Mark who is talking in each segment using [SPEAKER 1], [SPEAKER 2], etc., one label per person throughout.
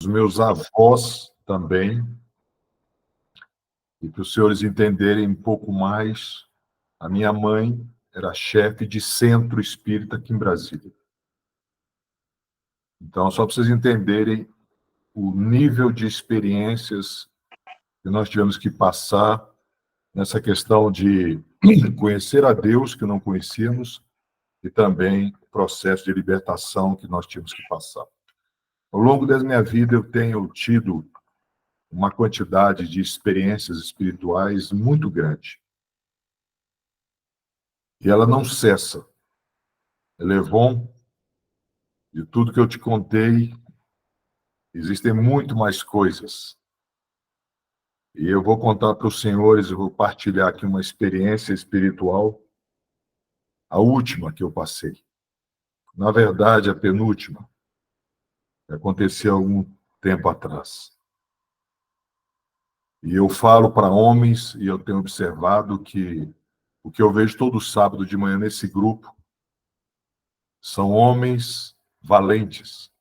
[SPEAKER 1] meus avós também, e para os senhores entenderem um pouco mais, a minha mãe era chefe de centro espírita aqui em Brasília. Então, só para vocês entenderem o nível de experiências que nós tivemos que passar nessa questão de conhecer a Deus que não conhecíamos e também o processo de libertação que nós tínhamos que passar. Ao longo da minha vida, eu tenho tido uma quantidade de experiências espirituais muito grande. E ela não cessa. Elevon, de tudo que eu te contei, existem muito mais coisas. E eu vou contar para os senhores, eu vou partilhar aqui uma experiência espiritual, a última que eu passei. Na verdade, a penúltima, que aconteceu há algum tempo atrás. E eu falo para homens, e eu tenho observado que o que eu vejo todo sábado de manhã nesse grupo são homens valentes.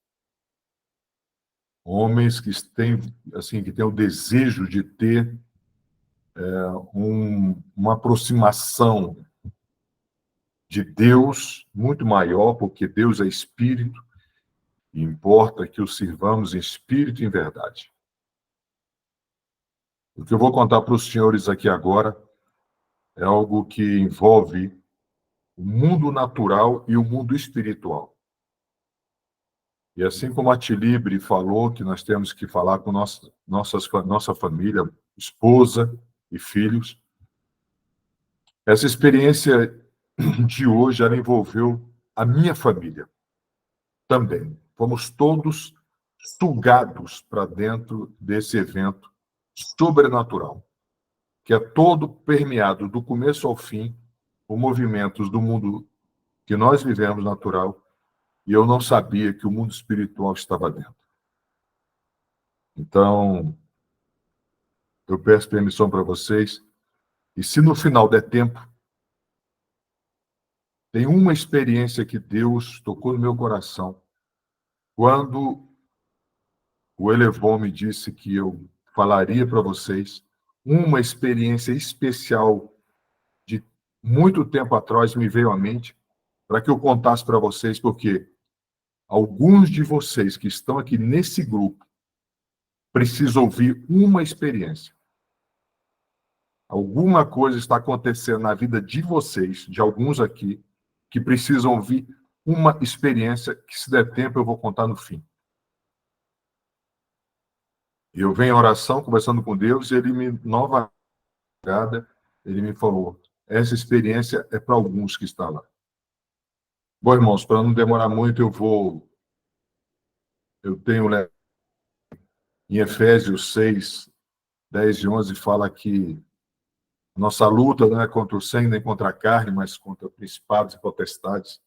[SPEAKER 1] Homens que têm, assim, que têm o desejo de ter uma aproximação de Deus muito maior, porque Deus é espírito, e importa que o sirvamos em espírito e em verdade. O que eu vou contar para os senhores aqui agora é algo que envolve o mundo natural e o mundo espiritual. E assim como a Tilibre falou que nós temos que falar com nossa família, esposa e filhos, essa experiência de hoje, ela envolveu a minha família também. Fomos todos sugados para dentro desse evento sobrenatural, que é todo permeado, do começo ao fim, por movimentos do mundo que nós vivemos natural, e eu não sabia que o mundo espiritual estava dentro. Então, eu peço permissão para vocês, e se no final der tempo, tem uma experiência que Deus tocou no meu coração, quando o Elevon me disse que eu falaria para vocês uma experiência especial de muito tempo atrás me veio à mente para que eu contasse para vocês, porque alguns de vocês que estão aqui nesse grupo precisam ouvir uma experiência. Alguma coisa está acontecendo na vida de vocês, de alguns aqui, que precisam ouvir uma experiência que, se der tempo, eu vou contar no fim. Eu venho em oração, conversando com Deus, e ele ele me falou, essa experiência é para alguns que estão lá. Bom, irmãos, para não demorar muito, eu tenho em Efésios 6, 10 e 11, fala que nossa luta não é contra o sangue nem contra a carne, mas contra principados e potestades.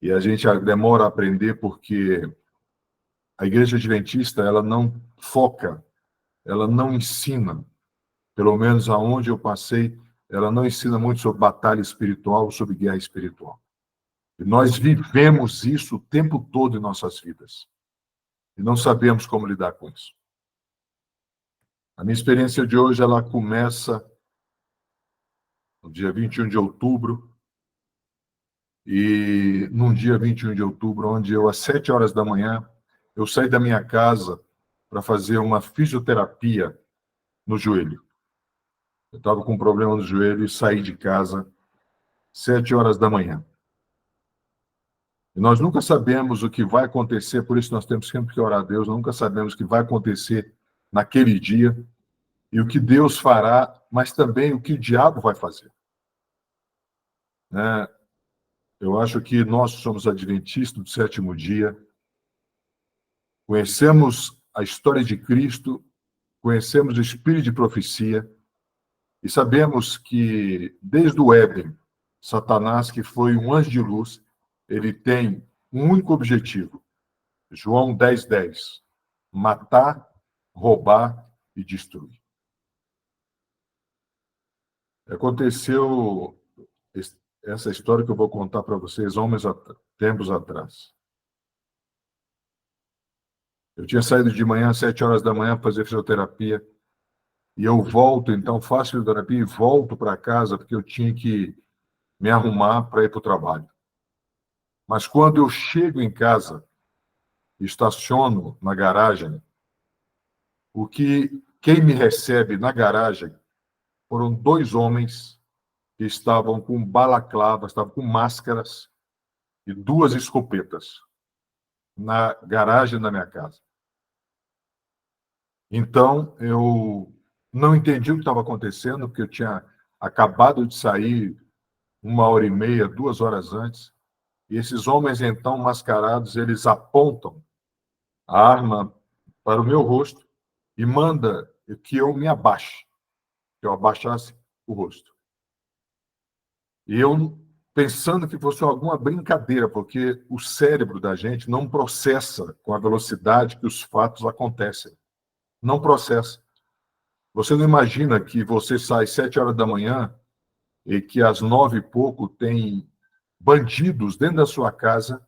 [SPEAKER 1] E a gente demora a aprender porque a igreja adventista, ela não foca, ela não ensina, pelo menos aonde eu passei, ela não ensina muito sobre batalha espiritual, sobre guerra espiritual. E nós vivemos isso o tempo todo em nossas vidas. E não sabemos como lidar com isso. A minha experiência de hoje, ela começa no dia 21 de outubro, e num dia 21 de outubro, onde eu, às 7 horas da manhã, eu saí da minha casa para fazer uma fisioterapia no joelho. Eu estava com um problema no joelho e saí de casa 7 horas da manhã. E nós nunca sabemos o que vai acontecer, por isso nós temos sempre que orar a Deus, nós nunca sabemos o que vai acontecer naquele dia e o que Deus fará, mas também o que o diabo vai fazer. Eu acho que nós somos adventistas do sétimo dia, conhecemos a história de Cristo, conhecemos o espírito de profecia e sabemos que, desde o Éden, Satanás, que foi um anjo de luz, ele tem um único objetivo. João 10:10. Matar, roubar e destruir. Aconteceu essa história que eu vou contar para vocês, tempos atrás. Eu tinha saído de manhã, às 7 horas da manhã, para fazer fisioterapia. E eu volto, então, faço fisioterapia e volto para casa, porque eu tinha que me arrumar para ir para o trabalho. Mas quando eu chego em casa, estaciono na garagem, quem me recebe na garagem foram dois homens que estavam com balaclavas, estavam com máscaras e duas escopetas na garagem da minha casa. Então, eu não entendi o que estava acontecendo, porque eu tinha acabado de sair 1h30, 2 horas antes. E esses homens, então, mascarados, eles apontam a arma para o meu rosto e manda que eu me abaixe, que eu abaixasse o rosto. E eu pensando que fosse alguma brincadeira, porque o cérebro da gente não processa com a velocidade que os fatos acontecem. Não processa. Você não imagina que você sai às 7 horas da manhã e que às 9 e pouco tem bandidos dentro da sua casa,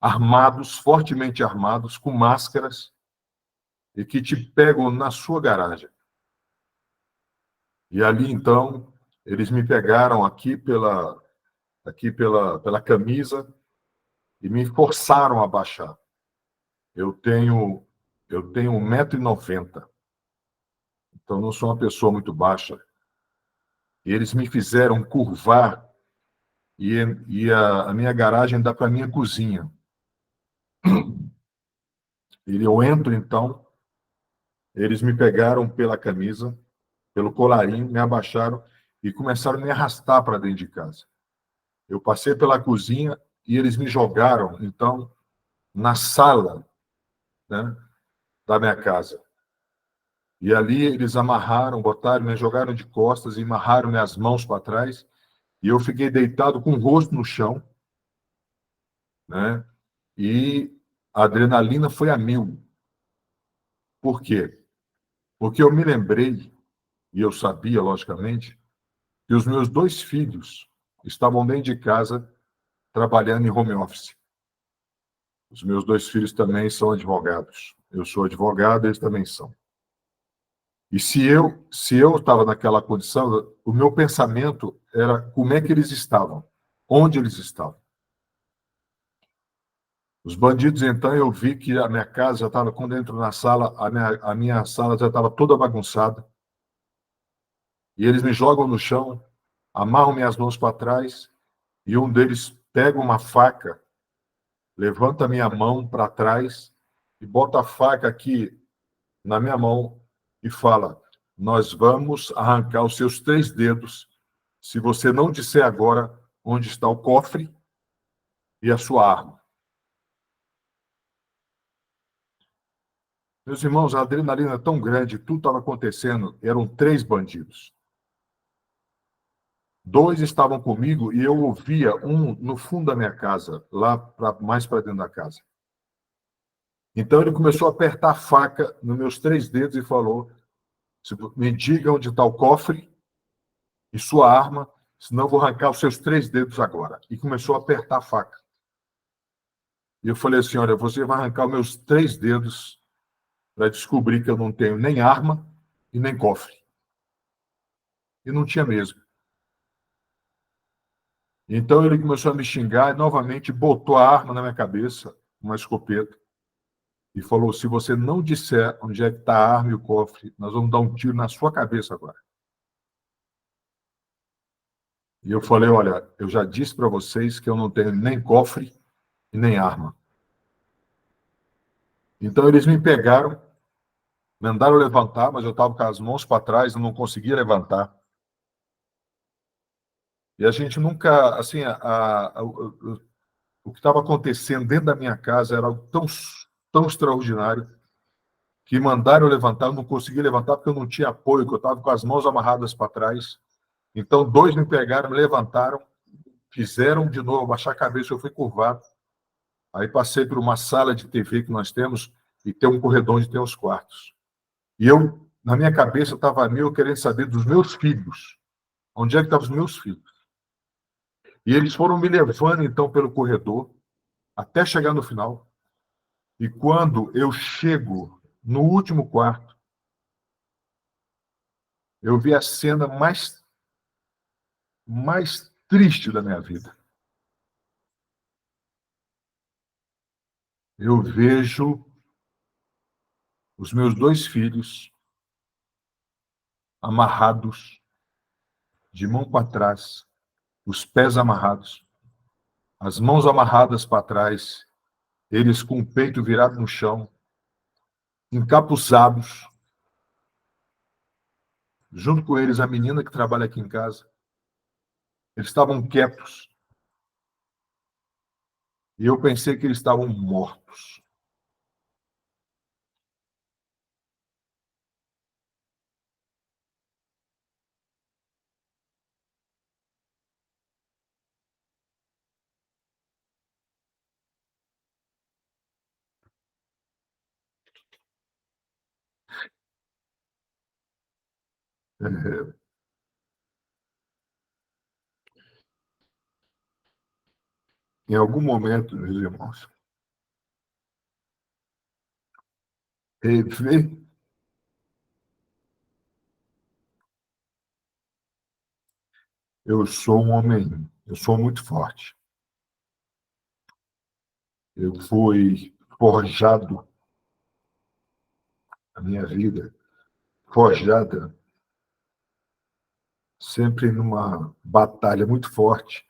[SPEAKER 1] armados, fortemente armados, com máscaras, e que te pegam na sua garagem. E ali, então, eles me pegaram pela camisa e me forçaram a baixar. Eu tenho 1,90 m, então não sou uma pessoa muito baixa. E eles me fizeram curvar e a minha garagem dá para a minha cozinha. E eu entro, então, eles me pegaram pela camisa, pelo colarinho, me abaixaram e começaram a me arrastar para dentro de casa. Eu passei pela cozinha e eles me jogaram, então, na sala, né, da minha casa. E ali eles amarraram, botaram, me jogaram de costas e amarraram minhas mãos para trás. E eu fiquei deitado com o rosto no chão, né? E a adrenalina foi a mil. Por quê? Porque eu me lembrei, e eu sabia, logicamente, que os meus dois filhos estavam dentro de casa trabalhando em home office. Os meus dois filhos também são advogados. Eu sou advogado, eles também são. E se eu estava naquela condição, o meu pensamento era como é que eles estavam, onde eles estavam. Os bandidos, então, eu vi que a minha casa já estava, quando eu entro na sala, a minha sala já estava toda bagunçada. E eles me jogam no chão, amarram minhas mãos para trás, e um deles pega uma faca, levanta a minha mão para trás e bota a faca aqui na minha mão e fala: nós vamos arrancar os seus 3 dedos se você não disser agora onde está o cofre e a sua arma. Meus irmãos, a adrenalina é tão grande, tudo estava acontecendo, eram 3 bandidos. 2 estavam comigo e eu ouvia um no fundo da minha casa, mais para dentro da casa. Então ele começou a apertar a faca nos meus 3 dedos e falou: me diga onde está o cofre e sua arma, senão eu vou arrancar os seus 3 dedos agora. E começou a apertar a faca. E eu falei assim: olha, você vai arrancar os meus 3 dedos para descobrir que eu não tenho nem arma e nem cofre. E não tinha mesmo. Então ele começou a me xingar e novamente botou a arma na minha cabeça, uma escopeta, e falou: se você não disser onde é que está a arma e o cofre, nós vamos dar um tiro na sua cabeça agora. E eu falei: olha, eu já disse para vocês que eu não tenho nem cofre e nem arma. Então eles me pegaram, mandaram levantar, mas eu estava com as mãos para trás, eu não conseguia levantar. E a gente nunca, assim, o que estava acontecendo dentro da minha casa era algo tão extraordinário que mandaram eu levantar, eu não consegui levantar porque eu não tinha apoio, que eu estava com as mãos amarradas para trás. Então, 2 me pegaram, me levantaram, fizeram de novo, abaixar a cabeça, eu fui curvado. Aí passei por uma sala de TV que nós temos e tem um corredor onde tem os quartos. E eu, na minha cabeça, estava eu querendo saber dos meus filhos. Onde é que estavam os meus filhos? E eles foram me levando, então, pelo corredor, até chegar no final. E quando eu chego no último quarto, eu vi a cena mais triste da minha vida. Eu vejo os meus 2 filhos amarrados, de mão para trás, os pés amarrados, as mãos amarradas para trás, eles com o peito virado no chão, encapuzados, junto com eles a menina que trabalha aqui em casa. Eles estavam quietos, e eu pensei que eles estavam mortos. Em algum momento, meus irmãos, rever eu sou um homem, eu sou muito forte. Eu fui forjado, a minha vida, forjada sempre numa batalha muito forte,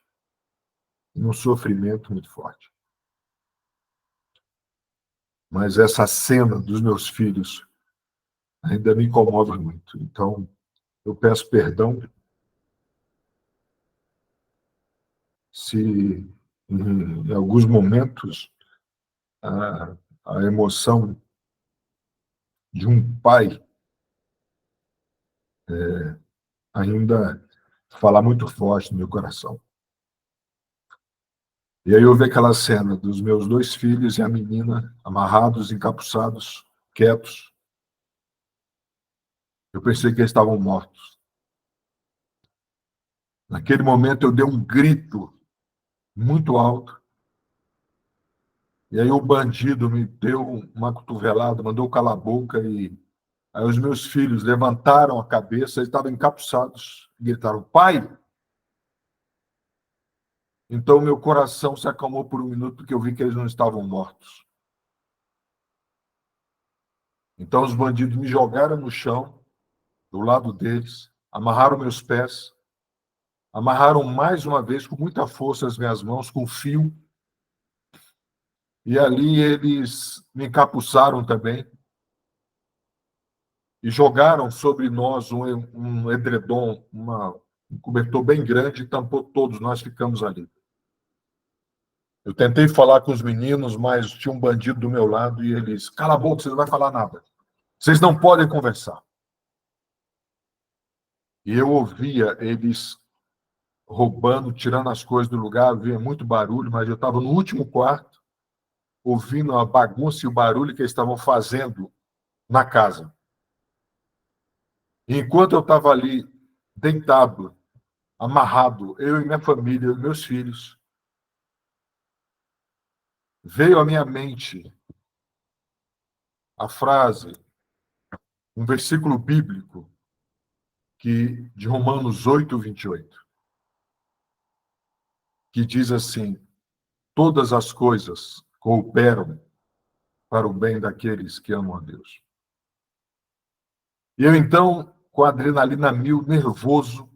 [SPEAKER 1] num sofrimento muito forte. Mas essa cena dos meus filhos ainda me comove muito. Então, eu peço perdão se, em alguns momentos, a, a emoção de um pai ainda fala muito forte no meu coração. E aí eu vi aquela cena dos meus 2 filhos e a menina amarrados, encapuçados, quietos. Eu pensei que eles estavam mortos. Naquele momento eu dei um grito muito alto. E aí o bandido me deu uma cotovelada, mandou calar a boca e aí os meus filhos levantaram a cabeça, eles estavam encapuçados, e gritaram: "Pai!". Então meu coração se acalmou por um minuto porque eu vi que eles não estavam mortos. Então os bandidos me jogaram no chão, do lado deles, amarraram meus pés, amarraram mais uma vez com muita força as minhas mãos com fio, e ali eles me encapuçaram também e jogaram sobre nós um edredom, um cobertor bem grande e tampou todos, nós ficamos ali. Eu tentei falar com os meninos, mas tinha um bandido do meu lado e eles: "Cala a boca, você não vai falar nada. Vocês não podem conversar". E eu ouvia eles roubando, tirando as coisas do lugar, havia muito barulho, mas eu estava no último quarto, ouvindo a bagunça e o barulho que eles estavam fazendo na casa. E enquanto eu estava ali, deitado, amarrado, eu e minha família, e meus filhos, veio à minha mente a frase, um versículo bíblico de Romanos 8:28, que diz assim: todas as coisas cooperam para o bem daqueles que amam a Deus. E eu, então, com a adrenalina mil, nervoso,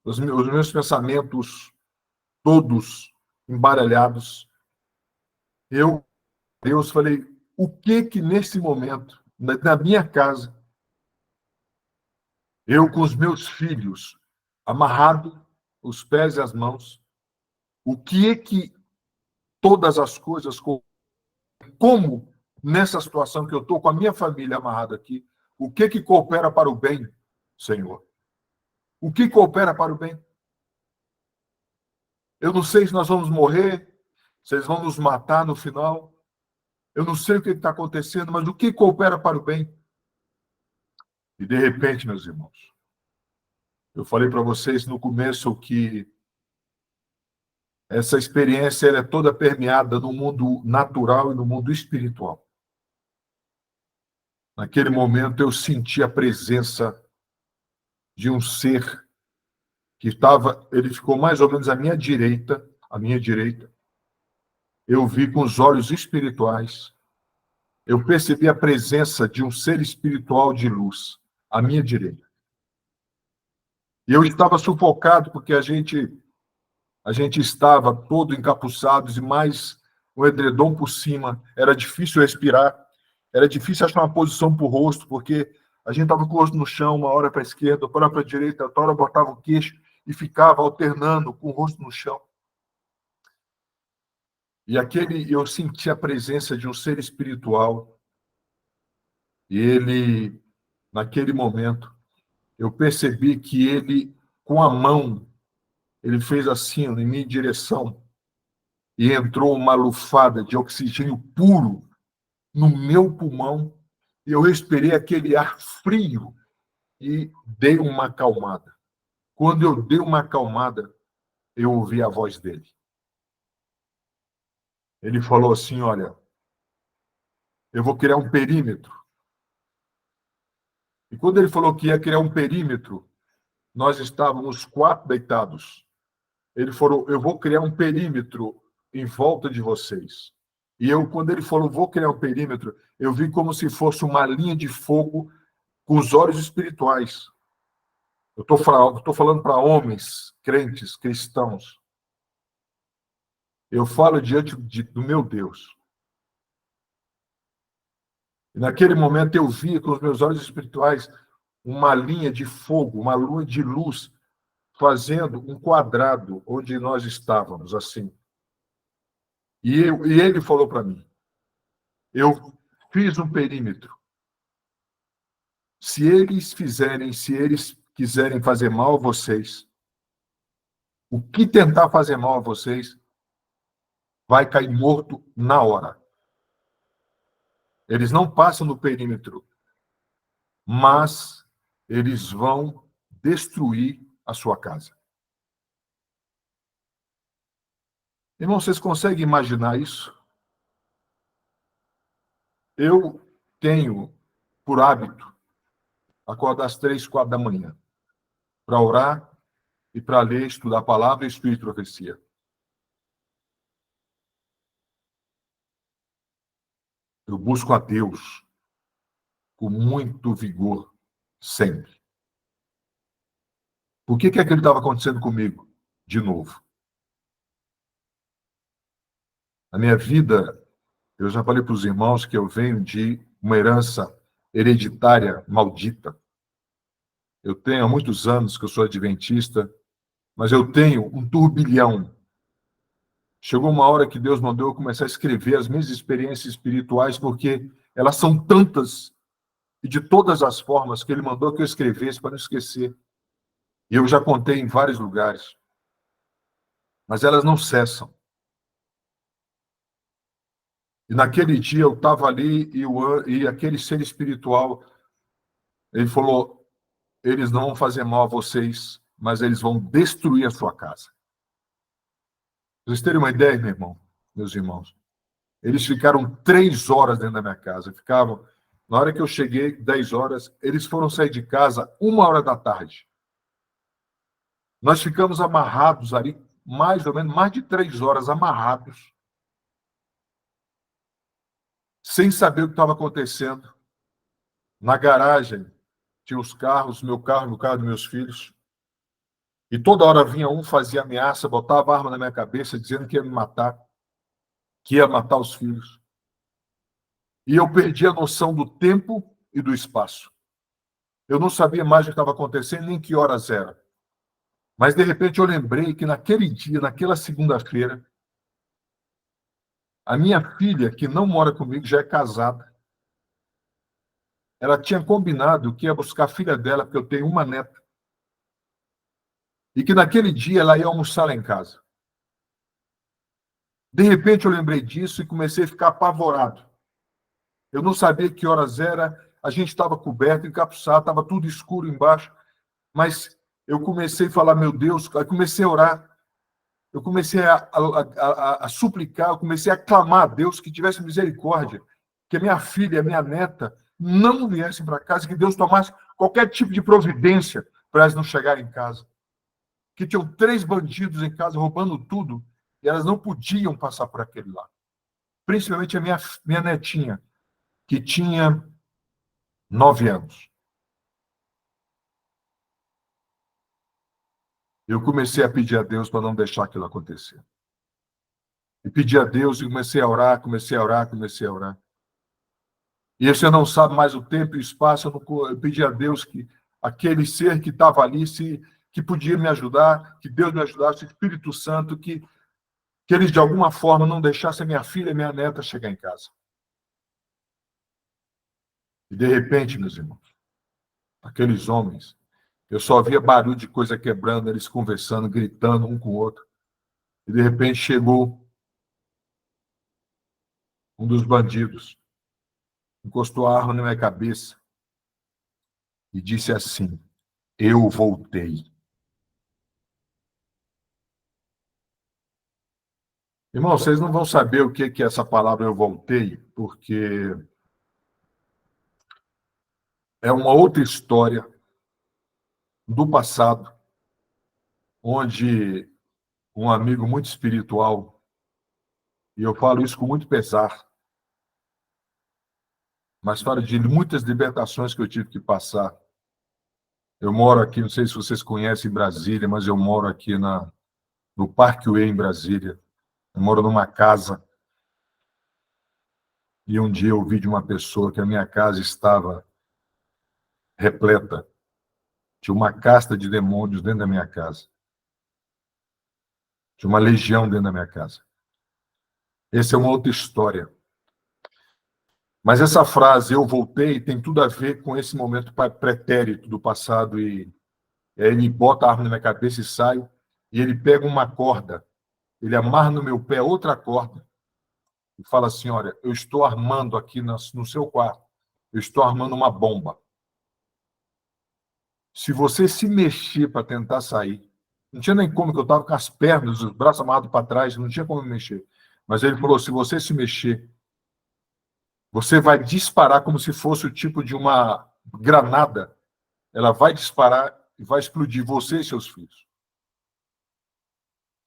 [SPEAKER 1] os meus pensamentos todos embaralhados, eu, Deus, falei: o que nesse momento, na minha casa, eu com os meus filhos amarrado, os pés e as mãos, o que todas as coisas, como nessa situação que eu estou com a minha família amarrada aqui, o que coopera para o bem, Senhor? O que coopera para o bem? Eu não sei se nós vamos morrer, se eles vão nos matar no final. Eu não sei o que está acontecendo, mas o que coopera para o bem? E de repente, meus irmãos, eu falei para vocês no começo que Essa experiência ela é toda permeada no mundo natural e no mundo espiritual. Naquele momento eu senti a presença de um ser que estava, ele ficou mais ou menos à minha direita, eu vi com os olhos espirituais, eu percebi a presença de um ser espiritual de luz à minha direita. E eu estava sufocado porque a gente estava todo encapuçados e mais o edredom por cima, era difícil respirar, era difícil achar uma posição para o rosto, porque a gente estava com o rosto no chão, uma hora para a esquerda, outra hora para a direita, outra hora botava o queixo e ficava alternando com o rosto no chão. E eu senti a presença de um ser espiritual, e ele, naquele momento, eu percebi que ele, com a mão, ele fez assim, em minha direção, e entrou uma lufada de oxigênio puro no meu pulmão, e eu respirei aquele ar frio e dei uma acalmada. Quando eu dei uma acalmada, eu ouvi a voz dele. Ele falou assim, olha, eu vou criar um perímetro. E quando ele falou que ia criar um perímetro, nós estávamos 4 deitados. Ele falou, eu vou criar um perímetro em volta de vocês. E eu, quando ele falou, vou criar um perímetro, eu vi como se fosse uma linha de fogo com os olhos espirituais. Eu estou falando para homens, crentes, cristãos. Eu falo diante do meu Deus. E naquele momento eu vi com os meus olhos espirituais uma linha de fogo, uma lua de luz, fazendo um quadrado onde nós estávamos, assim. E ele falou para mim, eu fiz um perímetro. Se eles quiserem fazer mal a vocês, o que tentar fazer mal a vocês, vai cair morto na hora. Eles não passam no perímetro, mas eles vão destruir a sua casa. Irmão, vocês conseguem imaginar isso? Eu tenho por hábito acordar às 3, 4 da manhã para orar e para ler, estudar a palavra e espírito e profecia. Eu busco a Deus com muito vigor, sempre. Por que aquilo estava acontecendo comigo? De novo. A minha vida, eu já falei para os irmãos que eu venho de uma herança hereditária maldita. Eu tenho há muitos anos que eu sou adventista, mas eu tenho um turbilhão. Chegou uma hora que Deus mandou eu começar a escrever as minhas experiências espirituais, porque elas são tantas e de todas as formas que Ele mandou que eu escrevesse para não esquecer. E eu já contei em vários lugares. Mas elas não cessam. E naquele dia eu estava ali e aquele ser espiritual, ele falou, eles não vão fazer mal a vocês, mas eles vão destruir a sua casa. Pra vocês terem uma ideia, meu irmão, meus irmãos, eles ficaram 3 horas dentro da minha casa. Ficavam, na hora que eu cheguei, 10 horas, eles foram sair de casa 1h da tarde. Nós ficamos amarrados ali, mais ou menos, mais de 3 horas amarrados, sem saber o que estava acontecendo. Na garagem, tinha os carros, meu carro e o carro dos meus filhos. E toda hora vinha um, fazia ameaça, botava a arma na minha cabeça, dizendo que ia me matar, que ia matar os filhos. E eu perdi a noção do tempo e do espaço. Eu não sabia mais o que estava acontecendo, nem que horas era. Mas, de repente, eu lembrei que naquele dia, naquela segunda-feira, a minha filha, que não mora comigo, já é casada, ela tinha combinado que ia buscar a filha dela, porque eu tenho uma neta, e que naquele dia ela ia almoçar lá em casa. De repente, eu lembrei disso e comecei a ficar apavorado. Eu não sabia que horas era, a gente estava coberto, encapuçado, estava tudo escuro embaixo, mas eu comecei a falar, meu Deus, aí comecei a orar. eu comecei a suplicar, eu comecei a clamar a Deus que tivesse misericórdia, que a minha filha, a minha neta não viessem para casa, que Deus tomasse qualquer tipo de providência para elas não chegarem em casa. Que tinham 3 bandidos em casa roubando tudo e elas não podiam passar por aquele lá. Principalmente a minha netinha, que tinha 9 anos. Eu comecei a pedir a Deus para não deixar aquilo acontecer. E pedi a Deus e comecei a orar, comecei a orar, comecei a orar. E você não sabe mais o tempo e o espaço, eu pedi a Deus que aquele ser que estava ali, que podia me ajudar, que Deus me ajudasse, o Espírito Santo, que eles de alguma forma não deixassem a minha filha e minha neta chegar em casa. E de repente, meus irmãos, aqueles homens, eu só via barulho de coisa quebrando, eles conversando, gritando um com o outro. E de repente chegou um dos bandidos, encostou a arma na minha cabeça e disse assim: eu voltei. Irmão, vocês não vão saber o que é essa palavra eu voltei, porque é uma outra história do passado, onde um amigo muito espiritual, e eu falo isso com muito pesar, mas falo de muitas libertações que eu tive que passar. Eu moro aqui, não sei se vocês conhecem Brasília, mas eu moro aqui no Parque Way, em Brasília. Eu moro numa casa, e um dia eu ouvi de uma pessoa que a minha casa estava repleta. Tinha uma casta de demônios dentro da minha casa. Tinha uma legião dentro da minha casa. Essa é uma outra história. Mas essa frase, eu voltei, tem tudo a ver com esse momento pretérito do passado. E ele bota a arma na minha cabeça e sai. E ele pega uma corda, ele amarra no meu pé outra corda e fala assim: olha, eu estou armando aqui no seu quarto, eu estou armando uma bomba. Se você se mexer para tentar sair, não tinha nem como, que eu estava com as pernas, os braços amarrados para trás, não tinha como me mexer. Mas ele falou: se você se mexer, você vai disparar como se fosse o tipo de uma granada. Ela vai disparar e vai explodir você e seus filhos.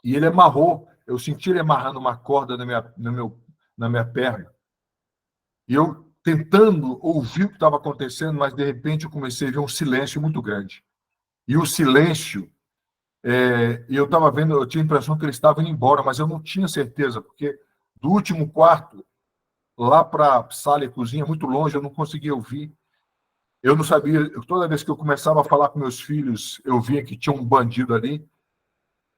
[SPEAKER 1] E ele amarrou, eu senti ele amarrando uma corda na minha perna. E eu tentando ouvir o que estava acontecendo, mas de repente eu comecei a ver um silêncio muito grande. E o silêncio, eu estava vendo, eu tinha a impressão que eles estavam indo embora, mas eu não tinha certeza, porque do último quarto, lá para a sala e cozinha, muito longe, eu não conseguia ouvir. Eu não sabia, toda vez que eu começava a falar com meus filhos, eu via que tinha um bandido ali,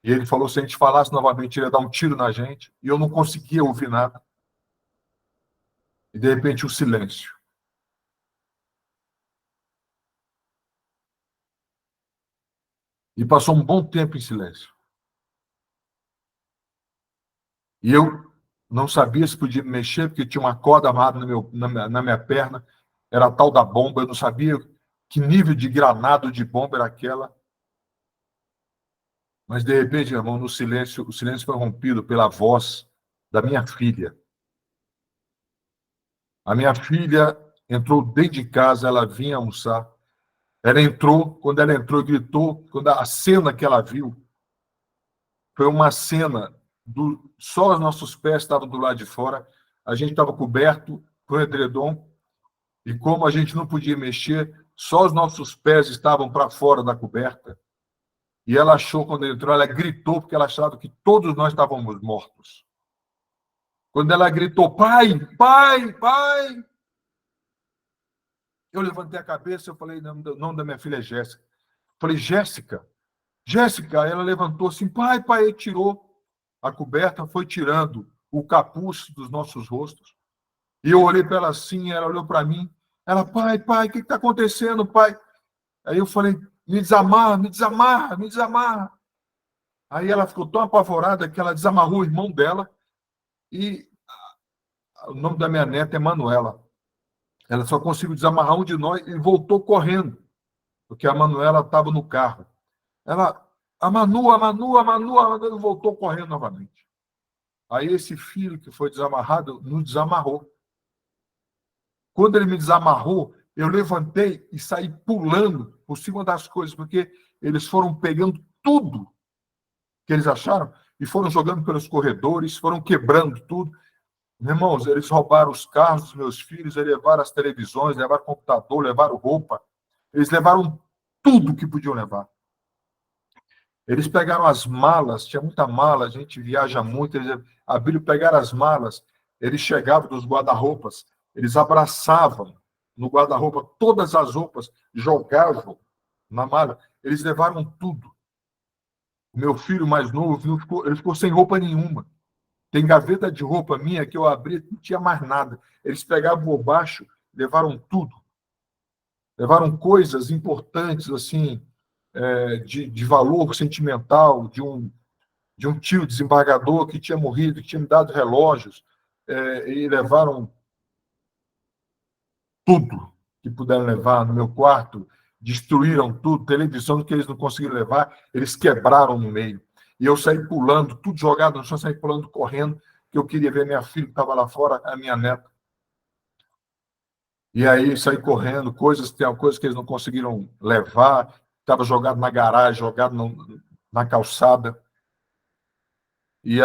[SPEAKER 1] e ele falou: se a gente falasse novamente, ele ia dar um tiro na gente, e eu não conseguia ouvir nada. E de repente o silêncio. E passou um bom tempo em silêncio. E eu não sabia se podia me mexer, porque tinha uma corda amarrada na minha perna, era a tal da bomba, eu não sabia que nível de granada de bomba era aquela. Mas, de repente, irmão, no silêncio, o silêncio foi rompido pela voz da minha filha. A minha filha entrou dentro de casa, ela vinha almoçar. Ela entrou, quando ela entrou, gritou, quando a cena que ela viu foi uma cena só os nossos pés estavam do lado de fora, a gente estava coberto com edredom, e como a gente não podia mexer, só os nossos pés estavam para fora da coberta. E ela achou, quando ela entrou, ela gritou, porque ela achava que todos nós estávamos mortos. Quando ela gritou: pai, pai, pai, eu levantei a cabeça, eu falei: o nome da minha filha é Jéssica. Falei: Jéssica, Jéssica. Ela levantou assim: pai, pai. E tirou a coberta, foi tirando o capuz dos nossos rostos. E eu olhei para ela assim, ela olhou para mim. Ela: pai, pai, o que está acontecendo, pai? Aí eu falei: me desamarra, me desamarra, me desamarra. Aí ela ficou tão apavorada que ela desamarrou o irmão dela. E o nome da minha neta é Manuela. Ela só conseguiu desamarrar um de nós e voltou correndo, porque a Manuela estava no carro. Ela a Manu, voltou correndo novamente. Aí esse filho que foi desamarrado, nos desamarrou. Quando ele me desamarrou, eu levantei e saí pulando por cima das coisas, porque eles foram pegando tudo que eles acharam e foram jogando pelos corredores, foram quebrando tudo. Irmãos, eles roubaram os carros dos meus filhos, eles levaram as televisões, levaram computador, levaram roupa. Eles levaram tudo que podiam levar. Eles pegaram as malas, tinha muita mala, a gente viaja muito, eles abriram, pegaram as malas, eles chegavam nos guarda-roupas, eles abraçavam no guarda-roupa todas as roupas, jogavam na mala, eles levaram tudo. O meu filho mais novo, ele ficou sem roupa nenhuma. Tem gaveta de roupa minha que eu abri, não tinha mais nada. Eles pegavam por baixo, levaram tudo. Levaram coisas importantes, assim, de valor sentimental, de um tio desembargador que tinha morrido, que tinha me dado relógios, e levaram tudo que puderam levar no meu quarto, destruíram tudo, televisão que eles não conseguiram levar, eles quebraram no meio. E eu saí pulando, tudo jogado no chão, saí pulando, correndo, que eu queria ver minha filha que estava lá fora, a minha neta. E aí saí correndo, tem coisas que eles não conseguiram levar, estava jogado na garagem, jogado na calçada. E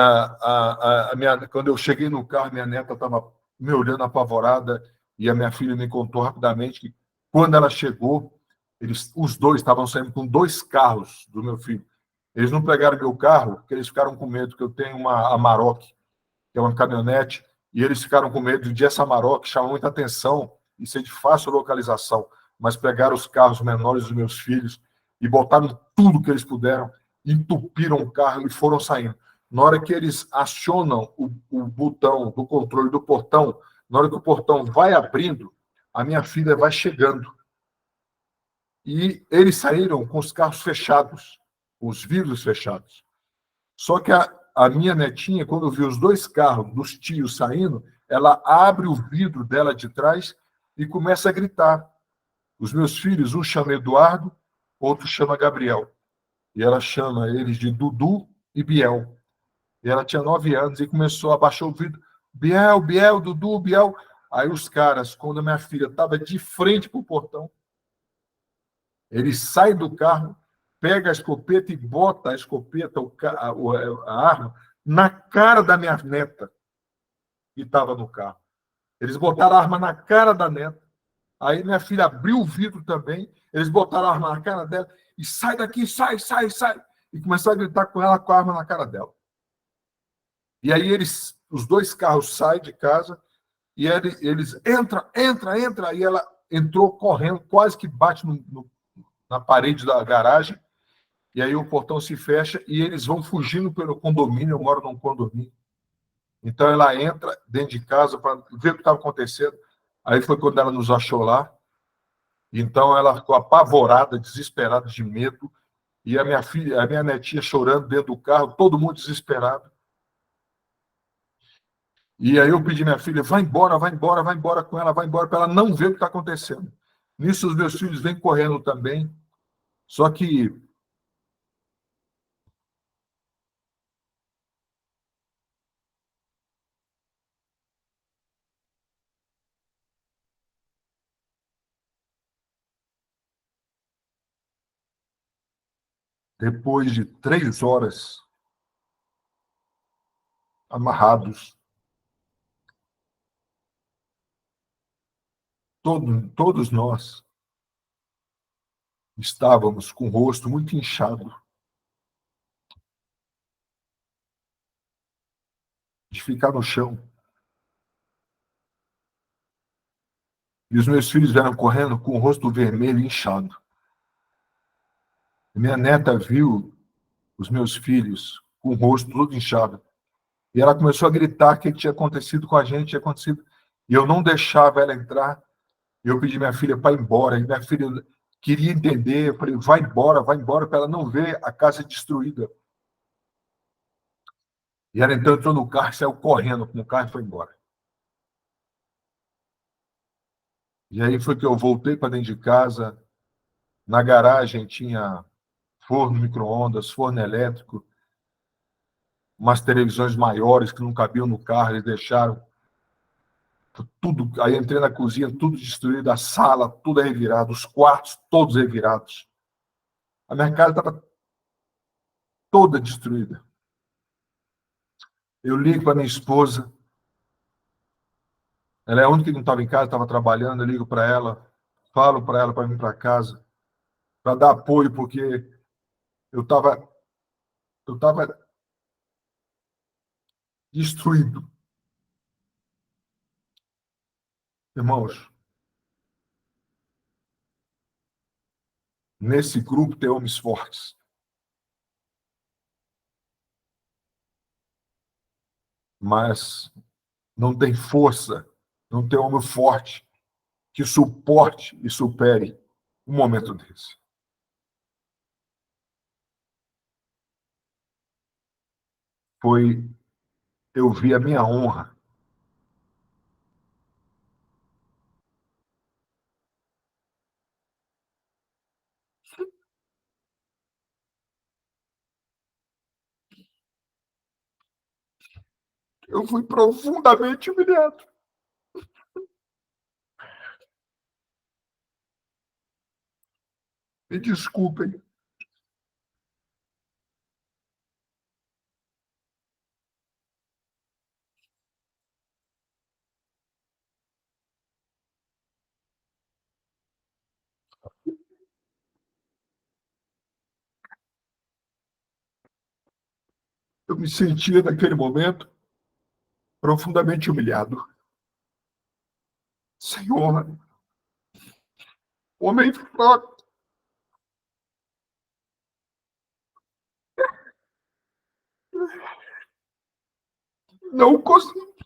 [SPEAKER 1] quando eu cheguei no carro, minha neta estava me olhando apavorada, e a minha filha me contou rapidamente que, quando ela chegou, os dois estavam saindo com dois carros do meu filho. Eles não pegaram meu carro, porque eles ficaram com medo, que eu tenho uma Amarok, que é uma caminhonete, e eles ficaram com medo de essa Amarok chamar muita atenção e ser de fácil localização. Mas pegaram os carros menores dos meus filhos e botaram tudo que eles puderam, entupiram o carro e foram saindo. Na hora que eles acionam o botão do controle do portão, na hora que o portão vai abrindo, a minha filha vai chegando. E eles saíram com os carros fechados, os vidros fechados. Só que a minha netinha, quando viu os dois carros dos tios saindo, ela abre o vidro dela de trás e começa a gritar. Os meus filhos, um chama Eduardo, outro chama Gabriel. E ela chama eles de Dudu e Biel. E ela tinha 9 anos e começou a baixar o vidro. Biel, Biel, Dudu, Biel. Aí os caras, quando a minha filha estava de frente para o portão, eles saem do carro, pega a escopeta e bota a escopeta, a arma, na cara da minha neta, que estava no carro. Eles botaram a arma na cara da neta. Aí minha filha abriu o vidro também, eles botaram a arma na cara dela e sai daqui, sai, sai, sai. E começaram a gritar com ela com a arma na cara dela. E aí os dois carros saem de casa e eles entra. E ela entrou correndo, quase que bate na parede da garagem. E aí o portão se fecha e eles vão fugindo pelo condomínio. Eu moro num condomínio. Então ela entra dentro de casa para ver o que estava acontecendo. Aí foi quando ela nos achou lá. Então ela ficou apavorada, desesperada de medo. E a minha netinha chorando dentro do carro, todo mundo desesperado. E aí eu pedi à minha filha, vai embora com ela, vai embora, para ela não ver o que está acontecendo. Nisso, os meus filhos vêm correndo também. Só que depois de 3 horas amarrados, todos nós estávamos com o rosto muito inchado, de ficar no chão. E os meus filhos vieram correndo com o rosto vermelho e inchado. Minha neta viu os meus filhos com o rosto todo inchado. E ela começou a gritar o que tinha acontecido com a gente, tinha acontecido. E eu não deixava ela entrar. Eu pedi minha filha para ir embora. E minha filha queria entender. Eu falei, vai embora, para ela não ver a casa destruída. E ela então entrou no carro, saiu correndo com o carro e foi embora. E aí foi que eu voltei para dentro de casa. Na garagem tinha forno micro-ondas, forno elétrico, umas televisões maiores que não cabiam no carro, eles deixaram tudo. Aí entrei na cozinha, tudo destruído, a sala, tudo revirado, os quartos todos revirados. A minha casa estava toda destruída. Eu ligo para minha esposa, ela é a única que não estava em casa, estava trabalhando, eu ligo para ela, falo para ela para vir para casa, para dar apoio, porque eu estava destruído. Irmãos, nesse grupo tem homens fortes, mas não tem força, não tem homem forte que suporte e supere um momento desse. Eu vi a minha honra. Eu fui profundamente humilhado. Me desculpem. Eu me sentia, naquele momento, profundamente humilhado. Senhor, homem fraco, não consigo.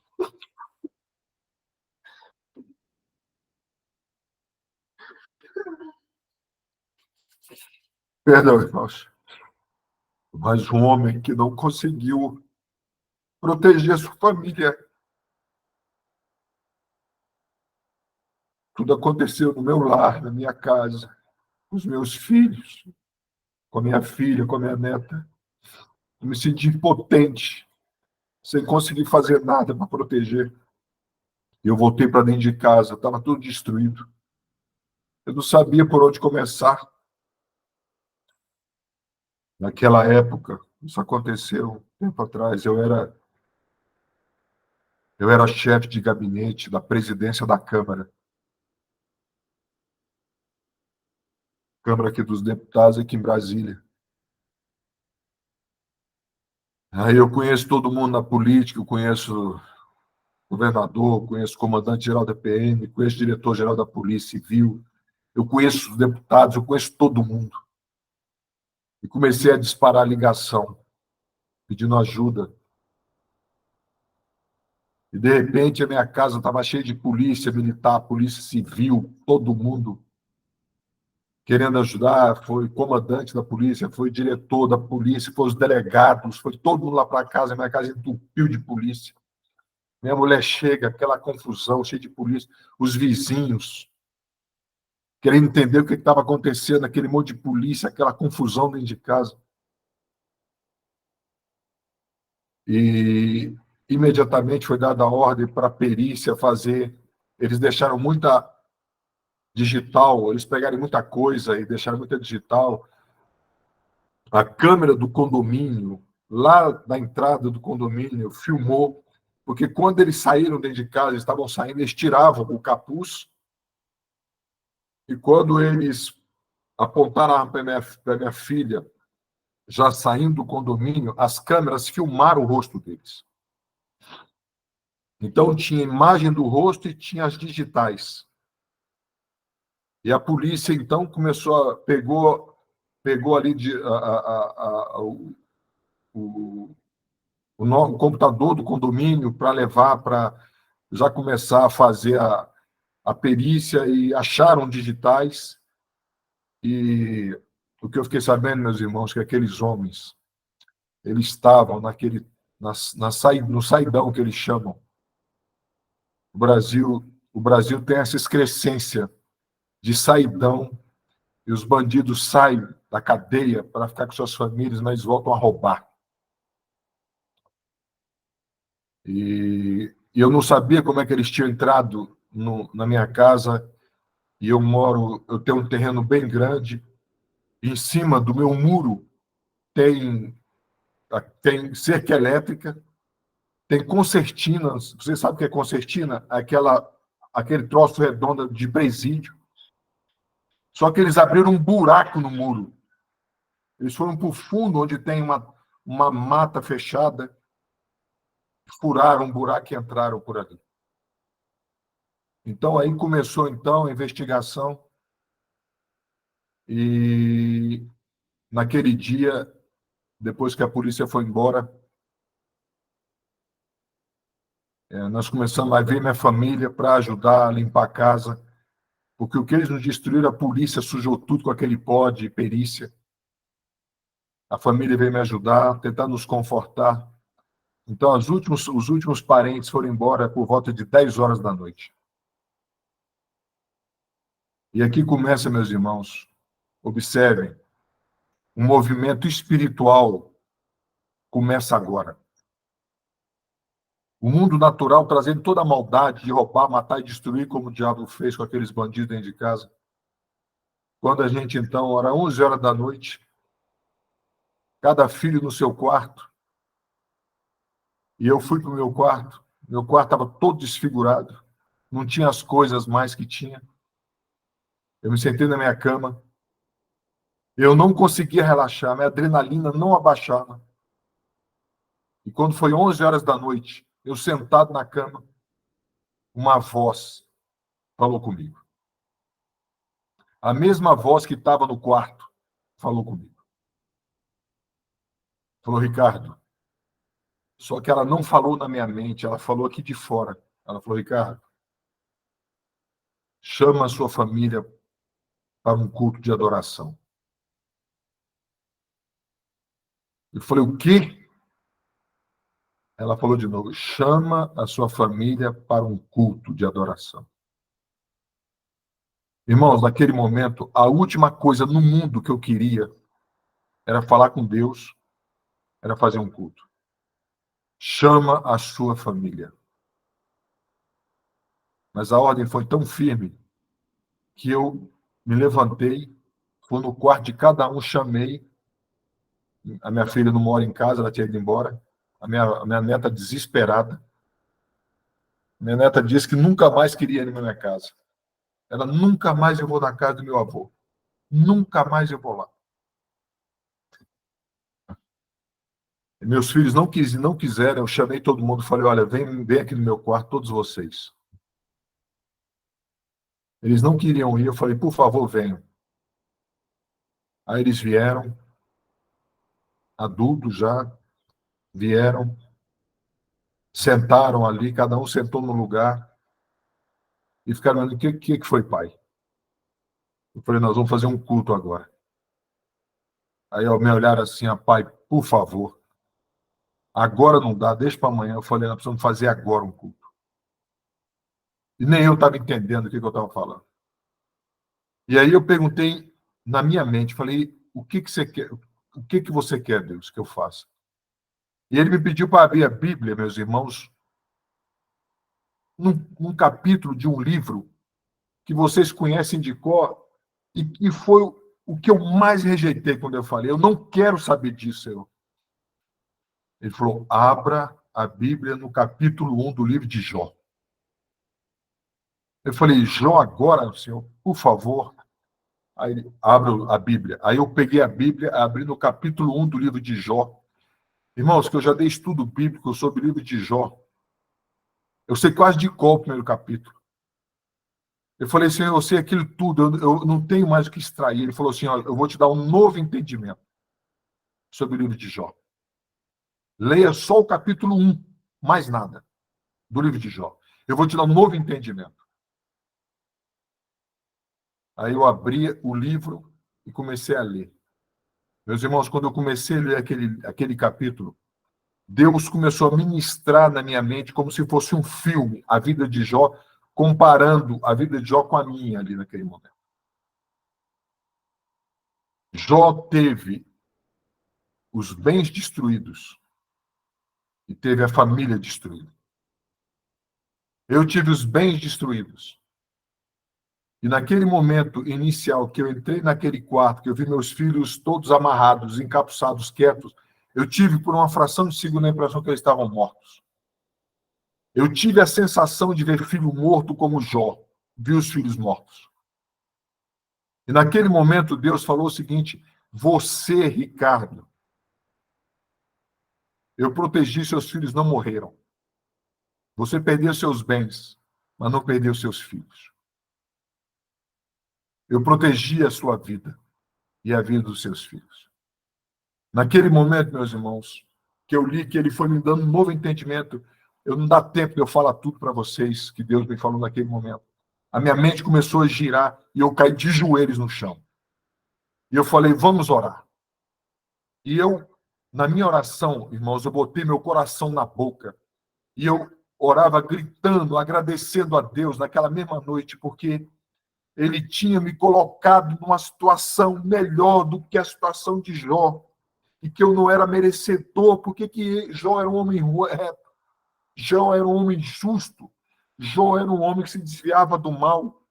[SPEAKER 1] Perdão, irmãos. Mas um homem que não conseguiu proteger sua família. Tudo aconteceu no meu lar, na minha casa, com os meus filhos, com a minha filha, com a minha neta. Eu me senti impotente, sem conseguir fazer nada para proteger. Eu voltei para dentro de casa, estava tudo destruído. Eu não sabia por onde começar. Naquela época, isso aconteceu tempo atrás, eu era chefe de gabinete da presidência da Câmara aqui dos Deputados, aqui em Brasília. Aí eu conheço todo mundo na política, eu conheço o governador, conheço o comandante-geral da PM, conheço o diretor-geral da Polícia Civil, eu conheço os deputados, eu conheço todo mundo. E comecei a disparar ligação, pedindo ajuda. E, de repente, a minha casa estava cheia de polícia militar, polícia civil, todo mundo querendo ajudar. Foi comandante da polícia, foi diretor da polícia, foi os delegados, foi todo mundo lá para casa. Minha casa entupiu de polícia. Minha mulher chega, aquela confusão, cheia de polícia. Os vizinhos querendo entender o que estava acontecendo, aquele monte de polícia, aquela confusão dentro de casa. E imediatamente foi dada a ordem para a perícia fazer. Eles deixaram muita digital, eles pegaram muita coisa e deixaram muita digital. A câmera do condomínio, lá na entrada do condomínio, filmou, porque quando eles saíram dentro de casa, eles estavam saindo, eles tiravam o capuz, e quando eles apontaram para minha filha, já saindo do condomínio, as câmeras filmaram o rosto deles. Então, tinha imagem do rosto e tinha as digitais. E a polícia, então, pegou ali o computador do condomínio para levar para já começar a fazer a perícia, e acharam digitais. E o que eu fiquei sabendo, meus irmãos, que aqueles homens, eles estavam no saidão que eles chamam. O Brasil tem essa excrescência de saidão, e os bandidos saem da cadeia para ficar com suas famílias, mas eles voltam a roubar. E eu não sabia como é que eles tinham entrado na minha casa, e eu tenho um terreno bem grande, e em cima do meu muro tem cerca elétrica, tem concertinas. Você sabe o que é concertina? Aquele troço redondo de presídio. Só que eles abriram um buraco no muro. Eles foram para o fundo, onde tem uma mata fechada, furaram um buraco e entraram por ali. Então, aí começou, então, a investigação. E naquele dia, depois que a polícia foi embora, nós começamos a ver minha família para ajudar a limpar a casa, porque o que eles nos destruíram, a polícia sujou tudo com aquele pó de perícia. A família veio me ajudar, tentar nos confortar. Então, os últimos parentes foram embora por volta de 10 horas da noite. E aqui começa, meus irmãos, observem, um movimento espiritual começa agora. O mundo natural trazendo toda a maldade de roubar, matar e destruir, como o diabo fez com aqueles bandidos dentro de casa. Quando a gente, então, ora 11 horas da noite, cada filho no seu quarto, e eu fui para o meu quarto estava todo desfigurado, não tinha as coisas mais que tinha. Eu me sentei na minha cama, eu não conseguia relaxar, minha adrenalina não abaixava. E quando foi 11 horas da noite, eu sentado na cama, uma voz falou comigo. A mesma voz que estava no quarto falou comigo. Falou: Ricardo. Só que ela não falou na minha mente, ela falou aqui de fora. Ela falou: Ricardo, chama a sua família para um culto de adoração. Eu falei: o quê? Ela falou de novo: chama a sua família para um culto de adoração. Irmãos, naquele momento, a última coisa no mundo que eu queria era falar com Deus, era fazer um culto. Chama a sua família. Mas a ordem foi tão firme que eu me levantei, fui no quarto de cada um, chamei. A minha filha não mora em casa, ela tinha ido embora. A minha neta desesperada. Minha neta disse que nunca mais queria ir na minha casa. Ela: nunca mais eu vou na casa do meu avô. Nunca mais eu vou lá. Meus filhos não quiseram, eu chamei todo mundo, falei: olha, vem aqui no meu quarto, todos vocês. Eles não queriam ir, eu falei: por favor, venham. Aí eles vieram, adultos já, vieram, sentaram ali, cada um sentou no lugar, e ficaram olhando: o que foi, pai? Eu falei: nós vamos fazer um culto agora. Aí me olharam assim: pai, por favor, agora não dá, deixa para amanhã. Eu falei: nós precisamos fazer agora um culto. E nem eu estava entendendo o que eu estava falando. E aí eu perguntei na minha mente, falei: o que você quer? O que você quer, Deus, que eu faça? E ele me pediu para abrir a Bíblia, meus irmãos, num capítulo de um livro que vocês conhecem de cor, e que foi o que eu mais rejeitei quando eu falei: eu não quero saber disso, Senhor. Ele falou: abra a Bíblia no capítulo 1 do livro de Jó. Eu falei: Jó agora, Senhor, por favor. Aí ele: abra a Bíblia. Aí eu peguei a Bíblia, abri no capítulo 1 do livro de Jó. Irmãos, que eu já dei estudo bíblico sobre o livro de Jó. Eu sei quase de cor o primeiro capítulo. Eu falei: Senhor, eu sei aquilo tudo, eu não tenho mais o que extrair. Ele falou assim: olha, eu vou te dar um novo entendimento sobre o livro de Jó. Leia só o capítulo 1, mais nada, do livro de Jó. Eu vou te dar um novo entendimento. Aí eu abri o livro e comecei a ler. Meus irmãos, quando eu comecei a ler aquele capítulo, Deus começou a ministrar na minha mente como se fosse um filme, a vida de Jó, comparando a vida de Jó com a minha ali naquele momento. Jó teve os bens destruídos e teve a família destruída. Eu tive os bens destruídos. E naquele momento inicial que eu entrei naquele quarto, que eu vi meus filhos todos amarrados, encapuçados, quietos, eu tive por uma fração de segundo a impressão que eles estavam mortos. Eu tive a sensação de ver filho morto como Jó, vi os filhos mortos. E naquele momento Deus falou o seguinte: você, Ricardo, eu protegi, seus filhos não morreram. Você perdeu seus bens, mas não perdeu seus filhos. Eu protegi a sua vida e a vida dos seus filhos. Naquele momento, meus irmãos, que eu li, que ele foi me dando um novo entendimento, eu não dá tempo de eu falar tudo para vocês que Deus me falou naquele momento. A minha mente começou a girar e eu caí de joelhos no chão. E eu falei, vamos orar. E eu, na minha oração, irmãos, eu botei meu coração na boca. E eu orava gritando, agradecendo a Deus naquela mesma noite, porque ele tinha me colocado numa situação melhor do que a situação de Jó. E que eu não era merecedor, porque que Jó era um homem reto, Jó era um homem justo, Jó era um homem que se desviava do mal.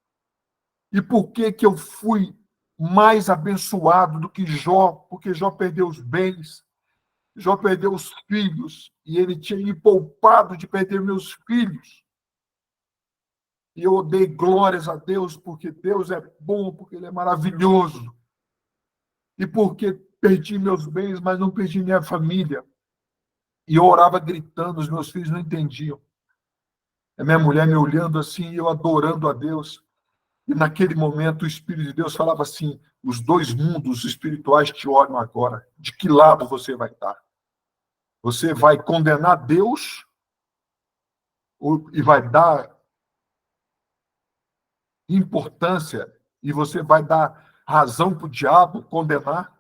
[SPEAKER 1] E por que que eu fui mais abençoado do que Jó? Porque Jó perdeu os bens, Jó perdeu os filhos, e ele tinha me poupado de perder meus filhos. E eu dei glórias a Deus, porque Deus é bom, porque Ele é maravilhoso. E porque perdi meus bens, mas não perdi minha família. E eu orava gritando, os meus filhos não entendiam. A minha mulher me olhando assim, eu adorando a Deus. E naquele momento o Espírito de Deus falava assim, os dois mundos espirituais te olham agora. De que lado você vai estar? Você vai condenar Deus e vai dar importância e você vai dar razão para o diabo condenar?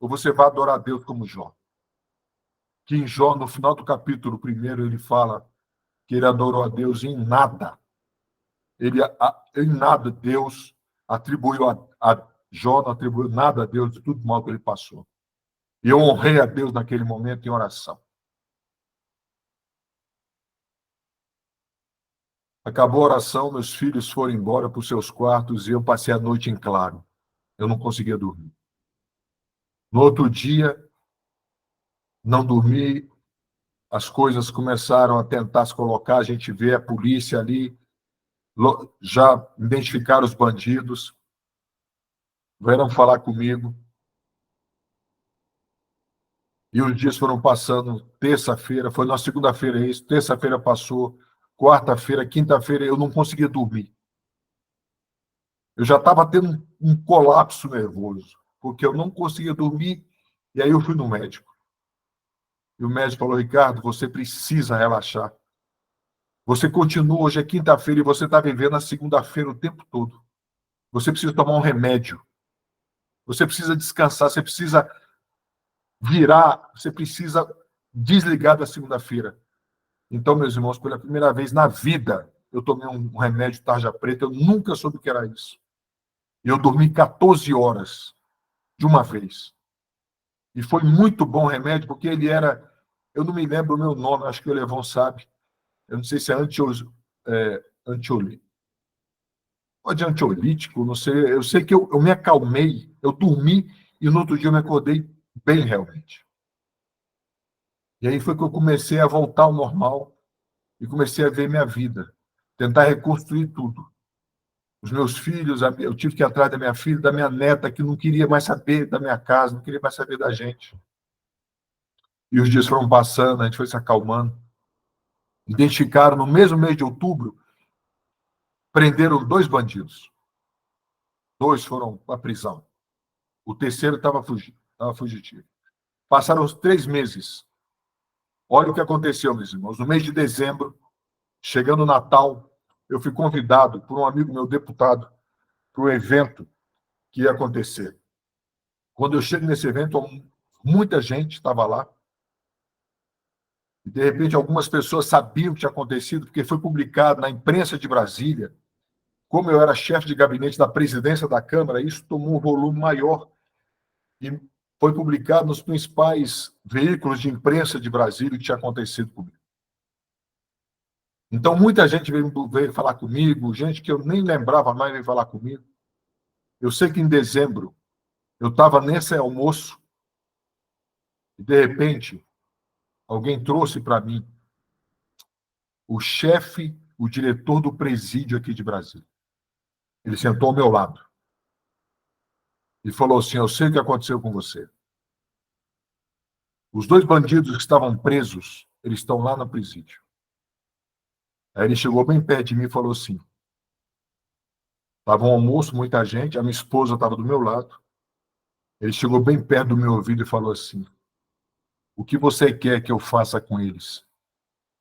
[SPEAKER 1] Ou você vai adorar a Deus como Jó? Que em Jó, no final do capítulo 1, ele fala que ele adorou a Deus em nada. Em nada Deus atribuiu a Jó, não atribuiu nada a Deus de tudo mal que ele passou. E eu honrei a Deus naquele momento em oração. Acabou a oração, meus filhos foram embora para os seus quartos e eu passei a noite em claro. Eu não conseguia dormir. No outro dia, não dormi, as coisas começaram a tentar se colocar, a gente vê a polícia ali, já identificaram os bandidos, vieram falar comigo. E os dias foram passando, terça-feira, foi na segunda-feira isso, terça-feira passou, quarta-feira, quinta-feira, eu não conseguia dormir. Eu já estava tendo um colapso nervoso, porque eu não conseguia dormir, e aí eu fui no médico. E o médico falou, Ricardo, você precisa relaxar. Você continua, hoje é quinta-feira, e você está vivendo a segunda-feira o tempo todo. Você precisa tomar um remédio. Você precisa descansar, você precisa virar, você precisa desligar da segunda-feira. Então, meus irmãos, pela primeira vez na vida, eu tomei um remédio tarja preta, eu nunca soube o que era isso. E eu dormi 14 horas de uma vez. E foi muito bom o remédio, porque ele era, eu não me lembro o meu nome, acho que o Levon sabe, eu não sei se é antiolítico, não sei, eu sei que eu me acalmei, eu dormi, e no outro dia eu me acordei bem realmente. E aí foi que eu comecei a voltar ao normal, e comecei a ver minha vida, tentar reconstruir tudo. Os meus filhos, eu tive que ir atrás da minha filha, da minha neta, que não queria mais saber da minha casa, não queria mais saber da gente. E os dias foram passando, a gente foi se acalmando. Identificaram, no mesmo mês de outubro, prenderam 2 bandidos. 2 foram para a prisão. O terceiro estava fugitivo. Passaram os 3 meses. Olha o que aconteceu, meus irmãos. No mês de dezembro, chegando o Natal, eu fui convidado por um amigo meu, deputado, para um evento que ia acontecer. Quando eu chego nesse evento, muita gente estava lá. E, de repente, algumas pessoas sabiam o que tinha acontecido, porque foi publicado na imprensa de Brasília. Como eu era chefe de gabinete da presidência da Câmara, isso tomou um volume maior. E foi publicado nos principais veículos de imprensa de Brasília o que tinha acontecido comigo. Então, muita gente veio falar comigo, gente que eu nem lembrava mais veio falar comigo. Eu sei que em dezembro eu estava nesse almoço e, de repente, alguém trouxe para mim o chefe, o diretor do presídio aqui de Brasília. Ele sentou ao meu lado e falou assim: eu sei o que aconteceu com você. Os 2 bandidos que estavam presos, eles estão lá no presídio. Aí ele chegou bem perto de mim e falou assim: estava um almoço, muita gente, a minha esposa estava do meu lado. Ele chegou bem perto do meu ouvido e falou assim: o que você quer que eu faça com eles?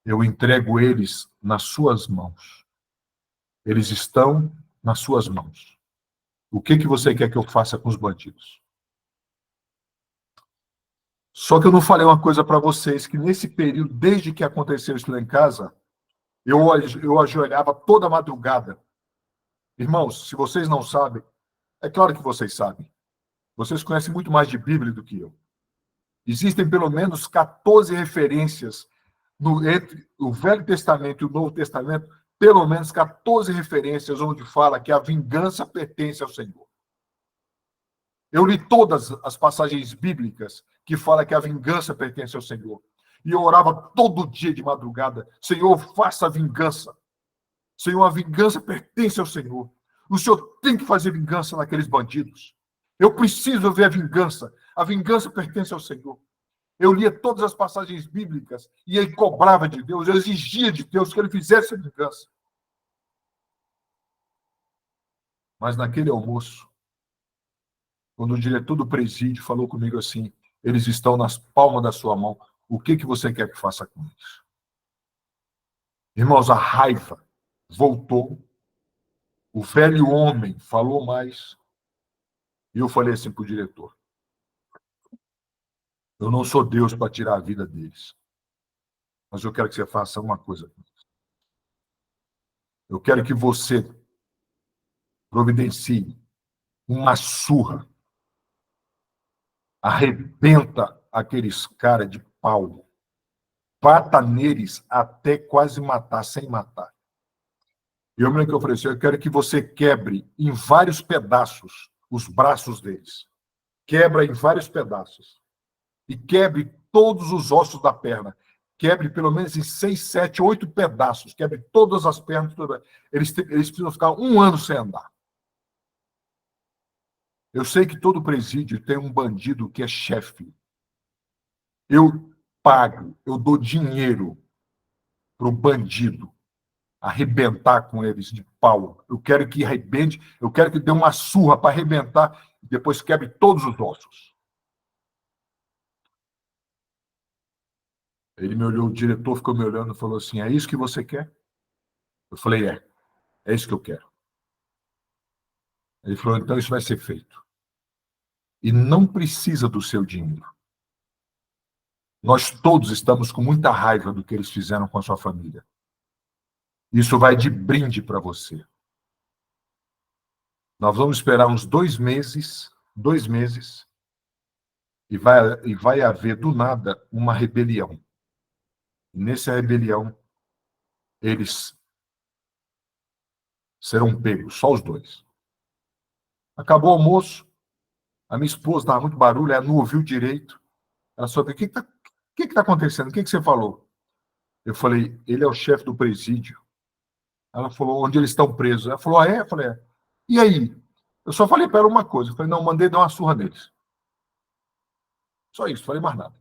[SPEAKER 1] Eu entrego eles nas suas mãos. Eles estão nas suas mãos. O que você quer que eu faça com os bandidos? Só que eu não falei uma coisa para vocês, que nesse período, desde que aconteceu isso lá em casa, eu ajoelhava toda madrugada. Irmãos, se vocês não sabem, é claro que vocês sabem. Vocês conhecem muito mais de Bíblia do que eu. Existem pelo menos 14 referências entre o Velho Testamento e o Novo Testamento, pelo menos 14 referências onde fala que a vingança pertence ao Senhor. Eu li todas as passagens bíblicas que falam que a vingança pertence ao Senhor. E eu orava todo dia de madrugada: Senhor, faça a vingança. Senhor, a vingança pertence ao Senhor. O Senhor tem que fazer vingança naqueles bandidos. Eu preciso ver a vingança. A vingança pertence ao Senhor. Eu lia todas as passagens bíblicas e ele cobrava de Deus, eu exigia de Deus que ele fizesse a vingança. Mas naquele almoço, quando o diretor do presídio falou comigo assim: eles estão nas palmas da sua mão, o que você quer que faça com eles? Irmãos, a raiva voltou, o velho homem falou mais, e eu falei assim para o diretor: eu não sou Deus para tirar a vida deles, mas eu quero que você faça uma coisa. Eu quero que você providencie uma surra, arrebenta aqueles caras de pau, bata neles até quase matar, sem matar. Eu me lembro que eu falei assim: eu quero que você quebre em vários pedaços os braços deles. Quebra em vários pedaços. E quebre todos os ossos da perna. Quebre pelo menos em 6, 7, 8 pedaços. Quebre todas as pernas. Eles precisam ficar 1 ano sem andar. Eu sei que todo presídio tem um bandido que é chefe. Eu pago, eu dou dinheiro para o bandido arrebentar com eles de pau. Eu quero que arrebente, eu quero que dê uma surra para arrebentar e depois quebre todos os ossos. Ele me olhou, o diretor ficou me olhando e falou assim: é isso que você quer? Eu falei: é isso que eu quero. Ele falou: então isso vai ser feito. E não precisa do seu dinheiro. Nós todos estamos com muita raiva do que eles fizeram com a sua família. Isso vai de brinde para você. Nós vamos esperar uns 2 meses, e vai haver, do nada, uma rebelião. E nessa rebelião, eles serão pegos, só os 2. Acabou o almoço, a minha esposa estava muito barulho, ela não ouviu direito. Ela só disse: o que está acontecendo? O que você falou? Eu falei: ele é o chefe do presídio. Ela falou: onde eles estão presos? Ela falou: ah, é? Eu falei: é. E aí? Eu só falei para ela uma coisa. Eu falei: não, mandei dar uma surra neles. Só isso, falei mais nada.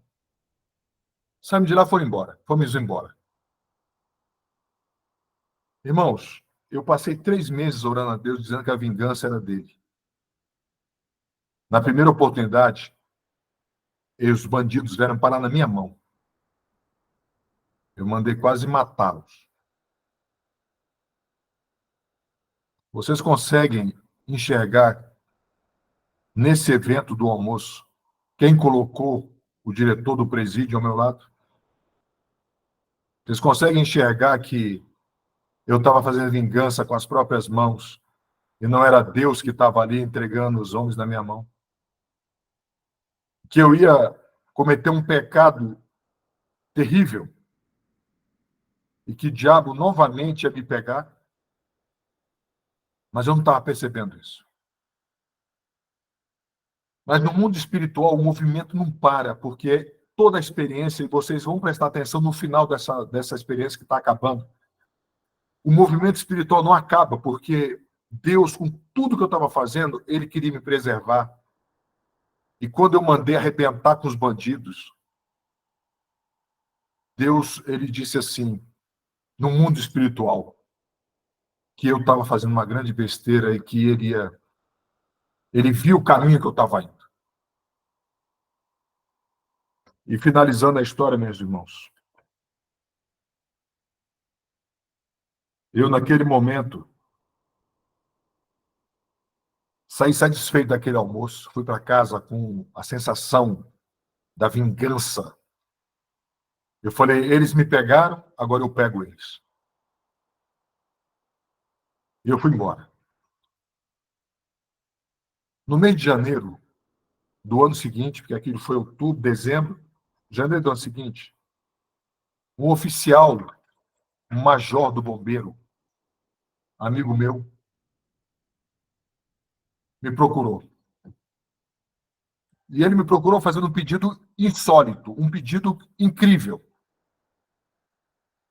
[SPEAKER 1] Saímos de lá, foram embora. Fomos embora. Irmãos, eu passei 3 meses orando a Deus, dizendo que a vingança era dele. Na primeira oportunidade, os bandidos vieram parar na minha mão. Eu mandei quase matá-los. Vocês conseguem enxergar nesse evento do almoço quem colocou o diretor do presídio ao meu lado? Vocês conseguem enxergar que eu estava fazendo vingança com as próprias mãos e não era Deus que estava ali entregando os homens na minha mão? que eu ia cometer um pecado terrível e que o diabo novamente ia me pegar, mas eu não estava percebendo isso. Mas no mundo espiritual, o movimento não para, porque toda a experiência, e vocês vão prestar atenção no final dessa experiência que está acabando, o movimento espiritual não acaba, porque Deus, com tudo que eu estava fazendo, ele queria me preservar. E quando eu mandei arrebentar com os bandidos, Deus, ele disse assim, no mundo espiritual, que eu estava fazendo uma grande besteira e que ele viu o caminho que eu estava indo. E finalizando a história, meus irmãos, eu naquele momento saí satisfeito daquele almoço, fui para casa com a sensação da vingança. Eu falei, eles me pegaram, agora eu pego eles. E eu fui embora. No mês de janeiro do ano seguinte, porque aquilo foi outubro, dezembro, janeiro do ano seguinte, um oficial, um major do bombeiro, amigo meu, me procurou. E ele me procurou fazendo um pedido insólito, um pedido incrível.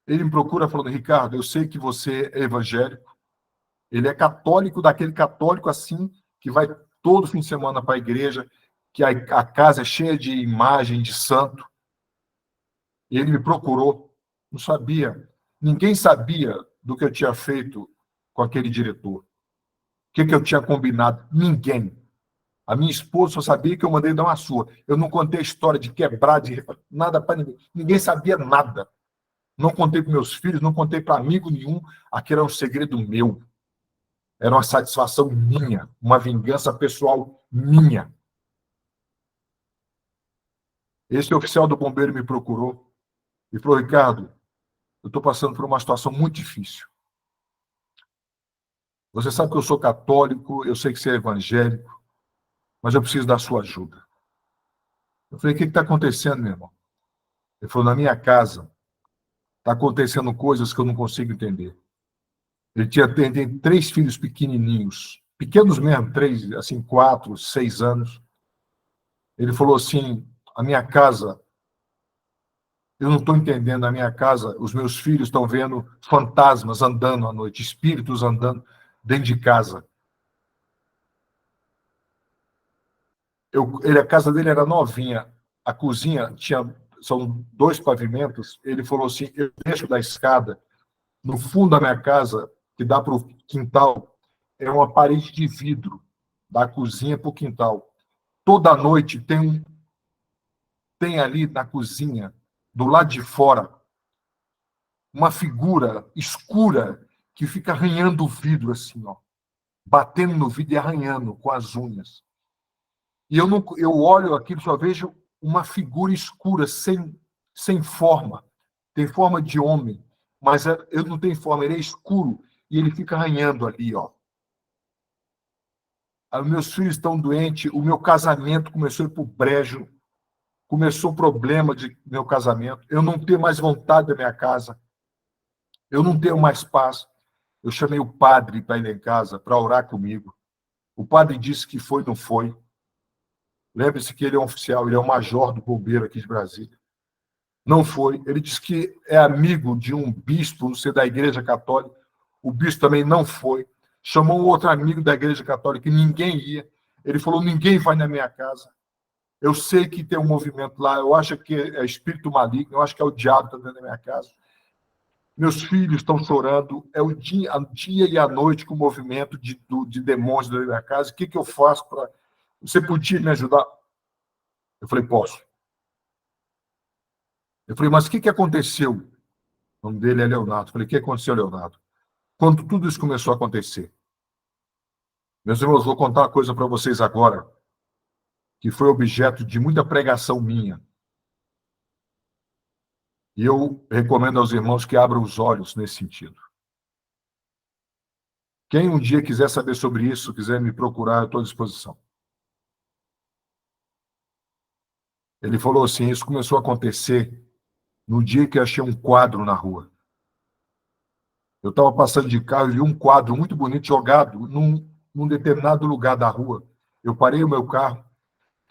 [SPEAKER 1] Ele me procura falando, Ricardo, eu sei que você é evangélico, ele é católico, daquele católico assim, que vai todo fim de semana para a igreja, que a casa é cheia de imagem de santo. E ele me procurou, não sabia, ninguém sabia do que eu tinha feito com aquele diretor. O que eu tinha combinado? Ninguém. A minha esposa só sabia que eu mandei dar uma surra. Eu não contei a história de quebrar, de nada para ninguém. Ninguém sabia nada. Não contei para meus filhos, não contei para amigo nenhum. Aquilo era um segredo meu. Era uma satisfação minha, uma vingança pessoal minha. Esse oficial do bombeiro me procurou e falou, Ricardo, eu estou passando por uma situação muito difícil. Você sabe que eu sou católico, eu sei que você é evangélico, mas eu preciso da sua ajuda. Eu falei, o que está acontecendo, meu irmão? Ele falou, na minha casa está acontecendo coisas que eu não consigo entender. Ele tem 3 filhos pequenininhos, pequenos mesmo, 3, assim, 4, 6 anos. Ele falou assim, a minha casa, eu não estou entendendo, a minha casa, os meus filhos estão vendo fantasmas andando à noite, espíritos andando dentro de casa. A casa dele era novinha, a cozinha são 2 pavimentos. Ele falou assim: eu deixo da escada, no fundo da minha casa, que dá para o quintal, é uma parede de vidro, da cozinha para o quintal. Toda noite tem ali na cozinha, do lado de fora, uma figura escura que fica arranhando o vidro, assim, ó, batendo no vidro e arranhando com as unhas. E eu olho aquilo, só vejo uma figura escura, sem forma. Tem forma de homem, mas eu não tenho forma, ele é escuro e ele fica arranhando ali, ó. Os meus filhos estão doentes, o meu casamento começou a ir para o brejo, começou o problema de meu casamento, eu não tenho mais vontade da minha casa, eu não tenho mais paz. Eu chamei o padre para ir lá em casa, para orar comigo. O padre disse que foi, não foi. Lembre-se que ele é um oficial, ele é o major do bombeiro aqui de Brasília. Não foi. Ele disse que é amigo de um bispo, não sei, da Igreja Católica. O bispo também não foi. Chamou um outro amigo da Igreja Católica e ninguém ia. Ele falou, ninguém vai na minha casa. Eu sei que tem um movimento lá, eu acho que é espírito maligno, eu acho que é o diabo que está dentro da minha casa. Meus filhos estão chorando, é o dia e a noite com o movimento de demônios dentro da minha casa. O que eu faço para... Você podia me ajudar? Eu falei, posso. Eu falei, mas o que aconteceu? O nome dele é Leonardo. Eu falei, o que aconteceu, Leonardo? Quando tudo isso começou a acontecer, meus irmãos, vou contar uma coisa para vocês agora, que foi objeto de muita pregação minha. E eu recomendo aos irmãos que abram os olhos nesse sentido. Quem um dia quiser saber sobre isso, quiser me procurar, eu estou à disposição. Ele falou assim, isso começou a acontecer no dia que eu achei um quadro na rua. Eu estava passando de carro e vi um quadro muito bonito jogado num determinado lugar da rua. Eu parei o meu carro,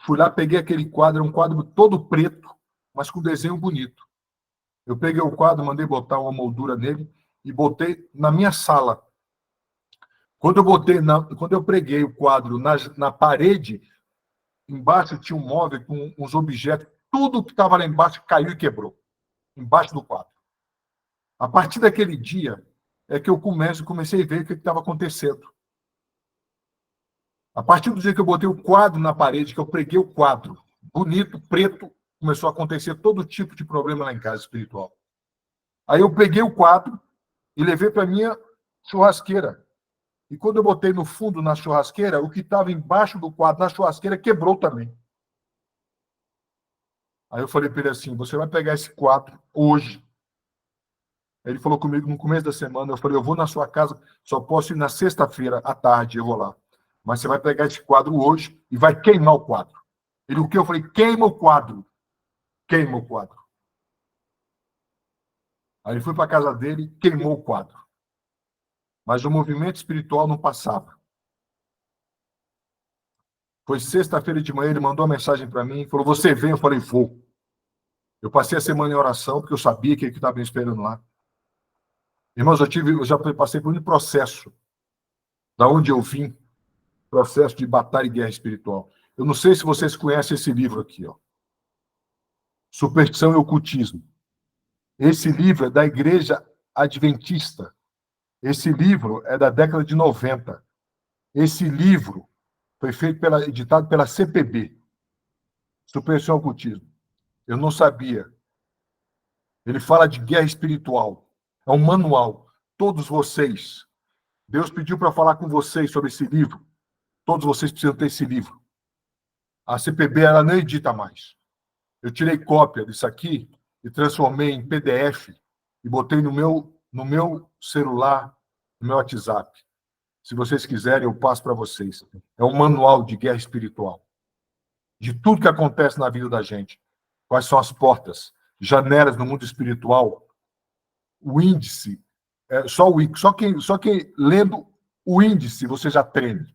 [SPEAKER 1] fui lá, peguei aquele quadro, um quadro todo preto, mas com desenho bonito. Eu peguei o quadro, mandei botar uma moldura nele e botei na minha sala. Quando eu preguei o quadro na parede, embaixo tinha um móvel com uns objetos, tudo que estava lá embaixo caiu e quebrou, embaixo do quadro. A partir daquele dia é que eu comecei a ver o que estava acontecendo. A partir do dia que eu botei o quadro na parede, que eu preguei o quadro, bonito, preto, começou a acontecer todo tipo de problema lá em casa espiritual. Aí eu peguei o quadro e levei para minha churrasqueira. E quando eu botei no fundo na churrasqueira, o que estava embaixo do quadro na churrasqueira quebrou também. Aí eu falei para ele assim, você vai pegar esse quadro hoje. Ele falou comigo no começo da semana, eu falei, eu vou na sua casa, só posso ir na sexta-feira à tarde, eu vou lá. Mas você vai pegar esse quadro hoje e vai queimar o quadro. Ele, o quê? Eu falei, queima o quadro. Queima o quadro. Aí ele foi para a casa dele, queimou o quadro. Mas o movimento espiritual não passava. Foi sexta-feira de manhã, ele mandou uma mensagem para mim, falou, você vem? Eu falei, vou. Eu passei a semana em oração, porque eu sabia que ele estava me esperando lá. Irmãos, eu já passei por um processo, da onde eu vim, processo de batalha e guerra espiritual. Eu não sei se vocês conhecem esse livro aqui, ó. Superstição e Ocultismo. Esse livro é da Igreja Adventista. Esse livro é da década de 90. Esse livro foi editado pela CPB, Superstição e Ocultismo. Eu não sabia. Ele fala de guerra espiritual. É um manual. Todos vocês, Deus pediu para falar com vocês sobre esse livro. Todos vocês precisam ter esse livro. A CPB ela não edita mais. Eu tirei cópia disso aqui e transformei em PDF e botei no meu celular, no meu WhatsApp. Se vocês quiserem, eu passo para vocês. É um manual de guerra espiritual. De tudo que acontece na vida da gente. Quais são as portas, janelas no mundo espiritual, o índice. Só quem lendo o índice você já treme.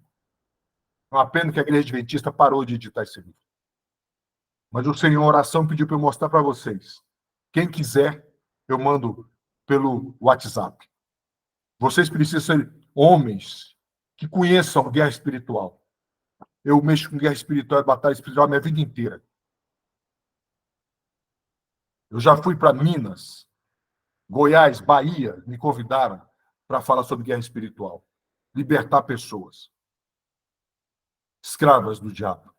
[SPEAKER 1] É uma pena que a Igreja Adventista parou de editar esse livro. Mas o Senhor, oração, pediu para eu mostrar para vocês. Quem quiser, eu mando pelo WhatsApp. Vocês precisam ser homens que conheçam guerra espiritual. Eu mexo com guerra espiritual e batalha espiritual a minha vida inteira. Eu já fui para Minas, Goiás, Bahia, me convidaram para falar sobre guerra espiritual. Libertar pessoas. Escravas do diabo.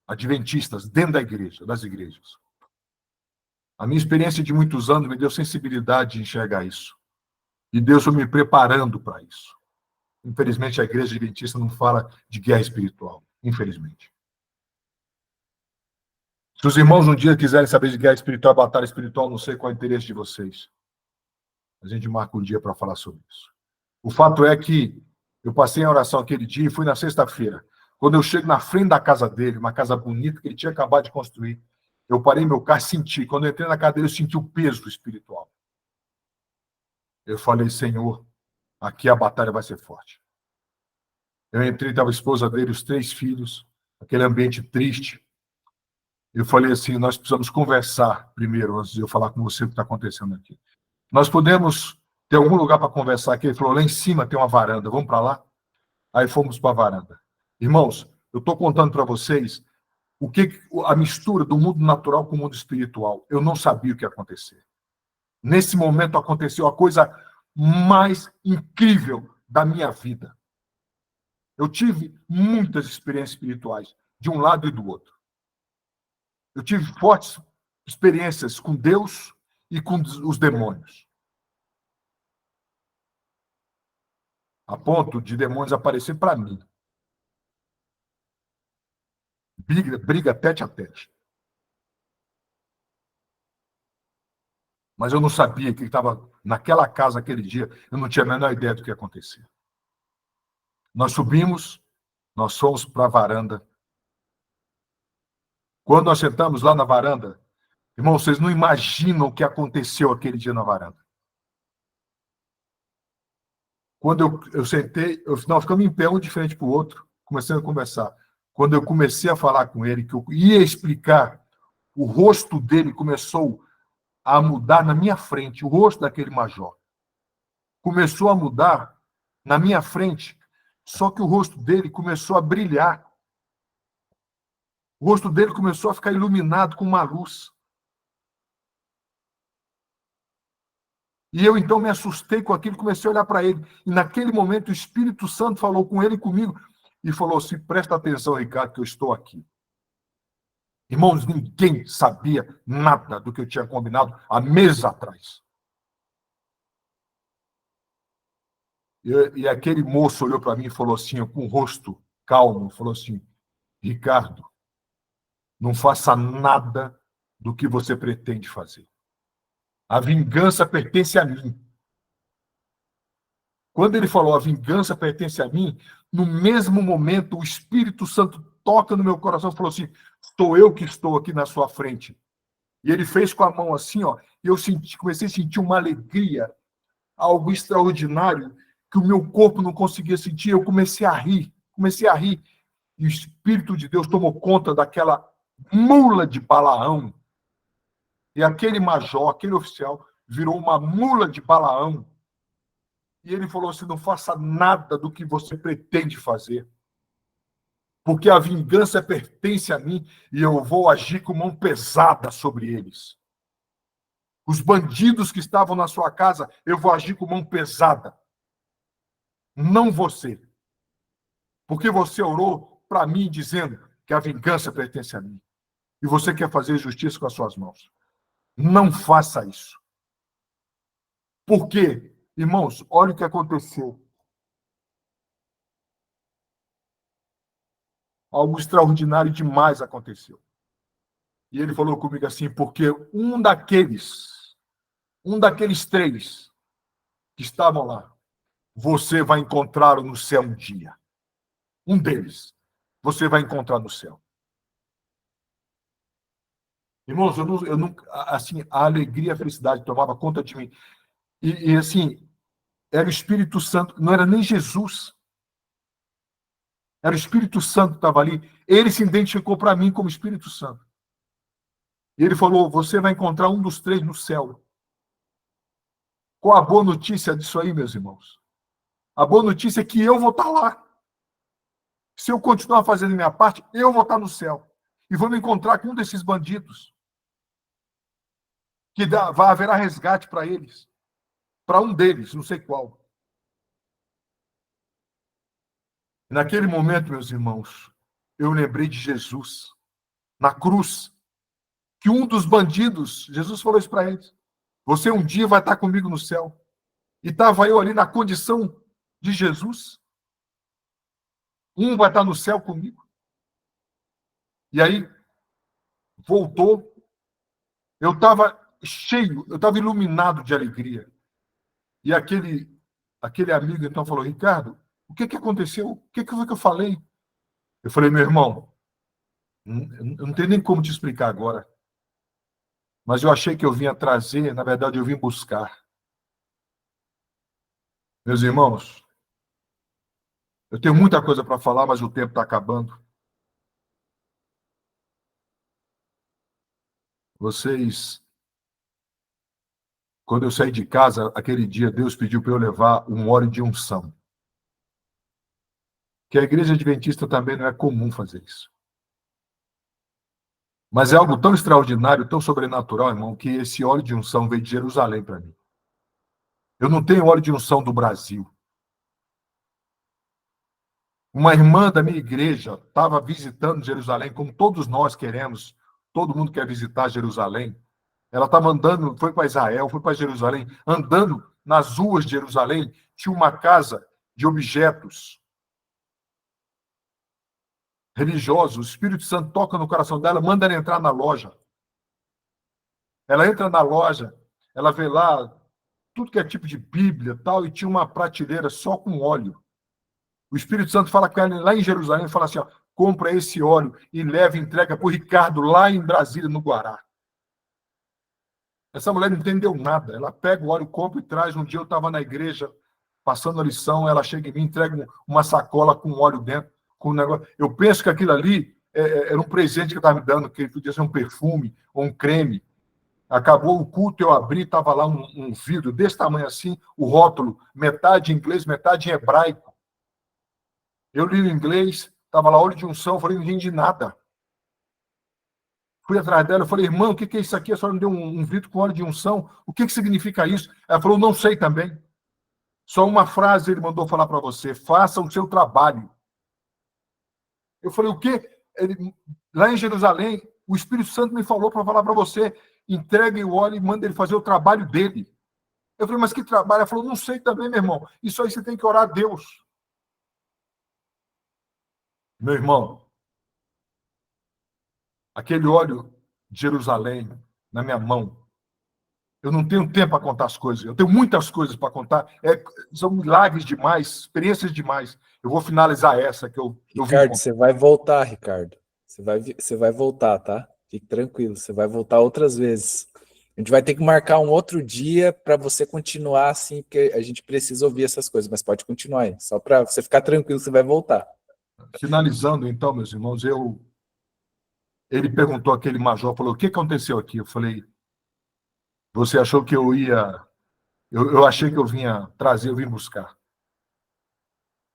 [SPEAKER 1] Adventistas dentro da igreja, das igrejas. A minha experiência de muitos anos me deu sensibilidade de enxergar isso. E Deus foi me preparando para isso. Infelizmente, a igreja adventista não fala de guerra espiritual. Infelizmente. Se os irmãos um dia quiserem saber de guerra espiritual, batalha espiritual, não sei qual é o interesse de vocês. A gente marca um dia para falar sobre isso. O fato é que eu passei a oração aquele dia e fui na sexta-feira. Quando eu chego na frente da casa dele, uma casa bonita que ele tinha acabado de construir, eu parei meu carro e senti. Quando eu entrei na casa dele, eu senti o peso espiritual. Eu falei, Senhor, aqui a batalha vai ser forte. Eu entrei, estava a esposa dele, os 3 filhos, aquele ambiente triste. Eu falei assim, nós precisamos conversar primeiro, antes de eu falar com você o que está acontecendo aqui. Nós podemos ter algum lugar para conversar aqui? Ele falou, lá em cima tem uma varanda, vamos para lá? Aí fomos para a varanda. Irmãos, eu estou contando para vocês a mistura do mundo natural com o mundo espiritual. Eu não sabia o que ia acontecer. Nesse momento aconteceu a coisa mais incrível da minha vida. Eu tive muitas experiências espirituais, de um lado e do outro. Eu tive fortes experiências com Deus e com os demônios. A ponto de demônios aparecer para mim. Briga tete a tete. Mas eu não sabia que estava naquela casa aquele dia, eu não tinha a menor ideia do que ia acontecer. Nós subimos, nós fomos para a varanda. Quando nós sentamos lá na varanda, irmão, vocês não imaginam o que aconteceu aquele dia na varanda. Quando eu sentei, nós ficamos em pé um de frente para o outro, começando a conversar. Quando eu comecei a falar com ele, que eu ia explicar, o rosto dele começou a mudar na minha frente, o rosto daquele major. Começou a mudar na minha frente, só que o rosto dele começou a brilhar. O rosto dele começou a ficar iluminado com uma luz. E eu, então, me assustei com aquilo, comecei a olhar para ele. E, naquele momento, o Espírito Santo falou com ele e comigo e falou assim, presta atenção, Ricardo, que eu estou aqui. Irmãos, ninguém sabia nada do que eu tinha combinado há meses atrás. E aquele moço olhou para mim e falou assim, com o rosto calmo, falou assim, Ricardo, não faça nada do que você pretende fazer. A vingança pertence a mim. Quando ele falou, a vingança pertence a mim, no mesmo momento, o Espírito Santo toca no meu coração e falou assim, sou eu que estou aqui na sua frente. E ele fez com a mão assim, ó, e eu comecei a sentir uma alegria, algo extraordinário, que o meu corpo não conseguia sentir. Eu comecei a rir. E o Espírito de Deus tomou conta daquela mula de Balaão. E aquele major, aquele oficial, virou uma mula de Balaão. E ele falou assim, não faça nada do que você pretende fazer. Porque a vingança pertence a mim e eu vou agir com mão pesada sobre eles. Os bandidos que estavam na sua casa, eu vou agir com mão pesada. Não você. Porque você orou para mim dizendo que a vingança pertence a mim. E você quer fazer justiça com as suas mãos. Não faça isso. Por quê? Irmãos, olha o que aconteceu. Algo extraordinário demais aconteceu. E ele falou comigo assim, porque um daqueles 3 que estavam lá, você vai encontrar no céu um dia. Um deles, você vai encontrar no céu. Irmãos, eu não, assim, a alegria, a felicidade tomava conta de mim. E assim, era o Espírito Santo, não era nem Jesus. Era o Espírito Santo que estava ali. Ele se identificou para mim como Espírito Santo. E ele falou, você vai encontrar um dos 3 no céu. Qual a boa notícia disso aí, meus irmãos? A boa notícia é que eu vou estar lá. Se eu continuar fazendo minha parte, eu vou estar no céu. E vou me encontrar com um desses bandidos. Que vai haverá resgate para eles. Para um deles, não sei qual. Naquele momento, meus irmãos, eu lembrei de Jesus. Na cruz. Que um dos bandidos, Jesus falou isso para eles. Você um dia vai estar comigo no céu. E estava eu ali na condição de Jesus. Um vai estar no céu comigo. E aí, voltou. Eu estava cheio, eu estava iluminado de alegria. E aquele amigo, então, falou, Ricardo, o que aconteceu? O que foi que eu falei? Eu falei, meu irmão, eu não tenho nem como te explicar agora. Mas eu achei que eu vinha trazer, na verdade, eu vim buscar. Meus irmãos, eu tenho muita coisa para falar, mas o tempo está acabando. Vocês, quando eu saí de casa, aquele dia, Deus pediu para eu levar um óleo de unção. Que a igreja adventista também não é comum fazer isso. Mas é algo tão extraordinário, tão sobrenatural, irmão, que esse óleo de unção veio de Jerusalém para mim. Eu não tenho óleo de unção do Brasil. Uma irmã da minha igreja estava visitando Jerusalém, como todos nós queremos, todo mundo quer visitar Jerusalém. Ela estava andando, foi para Israel, foi para Jerusalém, andando nas ruas de Jerusalém, tinha uma casa de objetos religiosos. O Espírito Santo toca no coração dela, manda ela entrar na loja. Ela entra na loja, ela vê lá tudo que é tipo de Bíblia tal, e tinha uma prateleira só com óleo. O Espírito Santo fala com ela lá em Jerusalém, fala assim, ó, compra esse óleo e leva e entrega para o Ricardo lá em Brasília, no Guará. Essa mulher não entendeu nada. Ela pega o óleo, compra e traz. Um dia eu estava na igreja, passando a lição, ela chega em mim, entrega uma sacola com óleo dentro, com um negócio. Eu penso que aquilo ali era um presente que estava me dando, que podia ser um perfume ou um creme. Acabou o culto, eu abri, estava lá um vidro desse tamanho assim, o rótulo, metade em inglês, metade em hebraico. Eu li o inglês, estava lá óleo de unção, falei, não entendi nada. Fui atrás dela, eu falei, irmão, o que é isso aqui? A senhora me deu um vidro com óleo de unção, o que significa isso? Ela falou, não sei também. Só uma frase ele mandou falar para você, faça o seu trabalho. Eu falei, o quê? Lá em Jerusalém, o Espírito Santo me falou para falar para você, entregue o óleo e manda ele fazer o trabalho dele. Eu falei, mas que trabalho? Ela falou, não sei também, meu irmão. Isso aí você tem que orar a Deus. Meu irmão, aquele óleo de Jerusalém na minha mão, eu não tenho tempo para contar as coisas. Eu tenho muitas coisas para contar. São milagres demais, experiências demais. Eu vou finalizar essa que eu vim
[SPEAKER 2] Ricardo,
[SPEAKER 1] contar.
[SPEAKER 2] você vai voltar, Ricardo. Você vai voltar, tá? Fique tranquilo, você vai voltar outras vezes. A gente vai ter que marcar um outro dia para você continuar assim, porque a gente precisa ouvir essas coisas, mas pode continuar aí. Só para você ficar tranquilo, você vai voltar.
[SPEAKER 1] Finalizando, então, meus irmãos, ele perguntou, aquele major, falou, o que aconteceu aqui? Eu falei, você achou que eu ia... Eu achei que eu vinha trazer, eu vim buscar.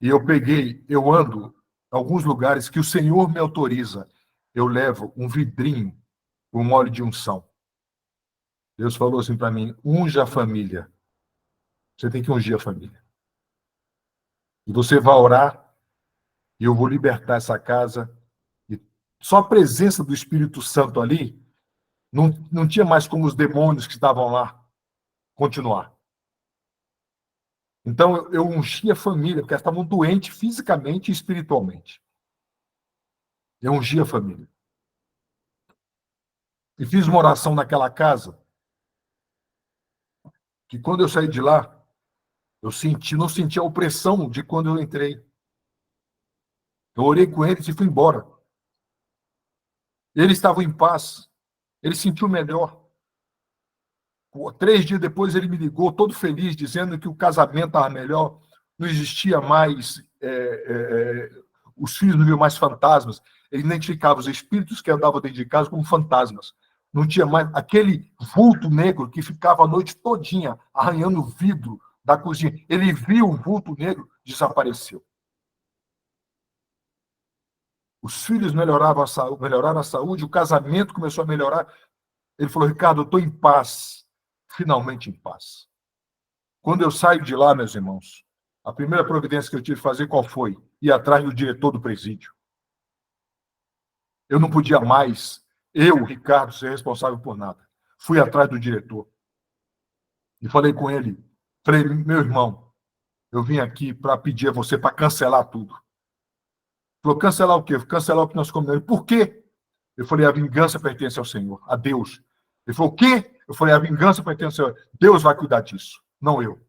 [SPEAKER 1] E eu peguei, eu ando em alguns lugares que o Senhor me autoriza. Eu levo um vidrinho com um óleo de unção. Deus falou assim para mim, unja a família. Você tem que ungir a família. E você vai orar, e eu vou libertar essa casa. E só a presença do Espírito Santo ali, não tinha mais como os demônios que estavam lá continuar. Então, eu ungi a família, porque elas estavam doentes fisicamente e espiritualmente. Eu ungi a família. E fiz uma oração naquela casa, que quando eu saí de lá, não senti a opressão de quando eu entrei. Eu orei com eles e fui embora. Eles estavam em paz. Ele sentiu melhor. 3 dias depois ele me ligou, todo feliz, dizendo que o casamento estava melhor, não existia mais, os filhos não viam mais fantasmas. Ele identificava os espíritos que andavam dentro de casa como fantasmas. Não tinha mais aquele vulto negro que ficava a noite todinha arranhando o vidro da cozinha. Ele viu o vulto negro, desapareceu. Os filhos melhoraram a saúde, o casamento começou a melhorar. Ele falou, Ricardo, eu estou em paz, finalmente em paz. Quando eu saio de lá, meus irmãos, a primeira providência que eu tive que fazer, qual foi? Ir atrás do diretor do presídio. Eu não podia mais, eu, Ricardo, ser responsável por nada. Fui atrás do diretor e falei com ele, falei, meu irmão, eu vim aqui para pedir a você para cancelar tudo. Ele falou, cancelar o quê? Cancelar o que nós combinamos. Por quê? Eu falei, a vingança pertence ao Senhor, a Deus. Ele falou, o quê? Eu falei, a vingança pertence ao Senhor. Deus vai cuidar disso, não eu.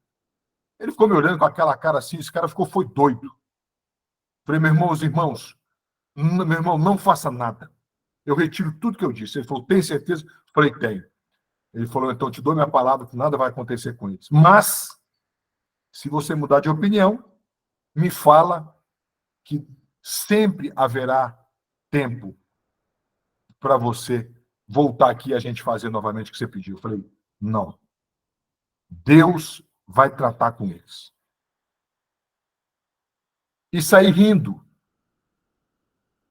[SPEAKER 1] Ele ficou me olhando com aquela cara assim, esse cara foi doido. Eu falei, meus irmãos, meu irmão, não faça nada. Eu retiro tudo que eu disse. Ele falou, tem certeza? Eu falei, tenho. Ele falou, então te dou minha palavra que nada vai acontecer com eles. Mas, se você mudar de opinião, me fala que sempre haverá tempo para você voltar aqui e a gente fazer novamente o que você pediu. Eu falei, não. Deus vai tratar com eles. E saí rindo.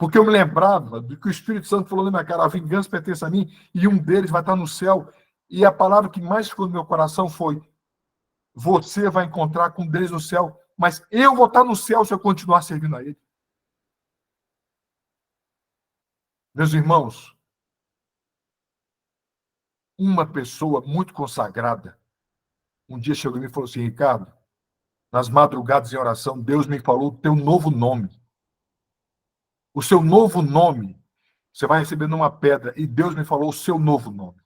[SPEAKER 1] Porque eu me lembrava do que o Espírito Santo falou na minha cara, a vingança pertence a mim, e um deles vai estar no céu. E a palavra que mais ficou no meu coração foi, você vai encontrar com Deus no céu, mas eu vou estar no céu se eu continuar servindo a Ele. Meus irmãos, uma pessoa muito consagrada, um dia chegou em mim e falou assim, Ricardo, nas madrugadas em oração, Deus me falou o teu novo nome. O seu novo nome, você vai receber numa pedra, e Deus me falou o seu novo nome.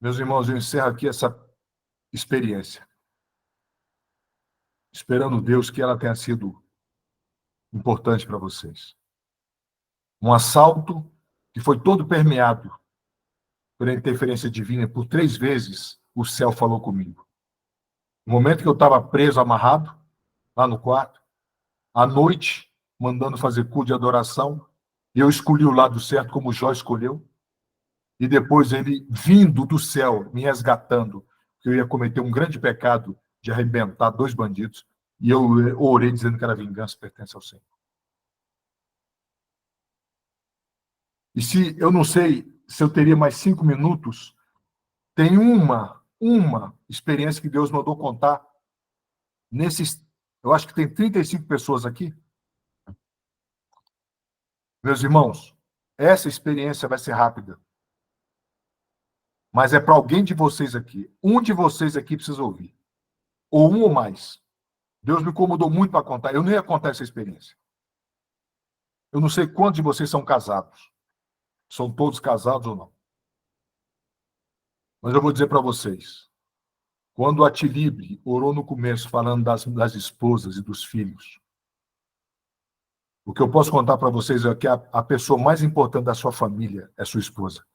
[SPEAKER 1] Meus irmãos, eu encerro aqui essa experiência. esperando Deus que ela tenha sido importante para vocês. Um assalto que foi todo permeado pela interferência divina. Por 3 vezes, o céu falou comigo. No momento que eu estava preso, amarrado, lá no quarto, à noite, mandando fazer culto de adoração, eu escolhi o lado certo, como Jó escolheu, e depois ele vindo do céu, me resgatando, que eu ia cometer um grande pecado de arrebentar 2 bandidos, e eu orei dizendo que a vingança pertence ao Senhor. E se eu não sei se eu teria mais 5 minutos, tem uma experiência que Deus mandou contar nesses. Eu acho que tem 35 pessoas aqui. Meus irmãos, essa experiência vai ser rápida. Mas é para alguém de vocês aqui. Um de vocês aqui precisa ouvir. Ou um ou mais. Deus me incomodou muito para contar. Eu não ia contar essa experiência. Eu não sei quantos de vocês são casados. São todos casados ou não. Mas eu vou dizer para vocês. Quando a Tilibre orou no começo, falando das esposas e dos filhos, o que eu posso contar para vocês é que a pessoa mais importante da sua família é sua esposa.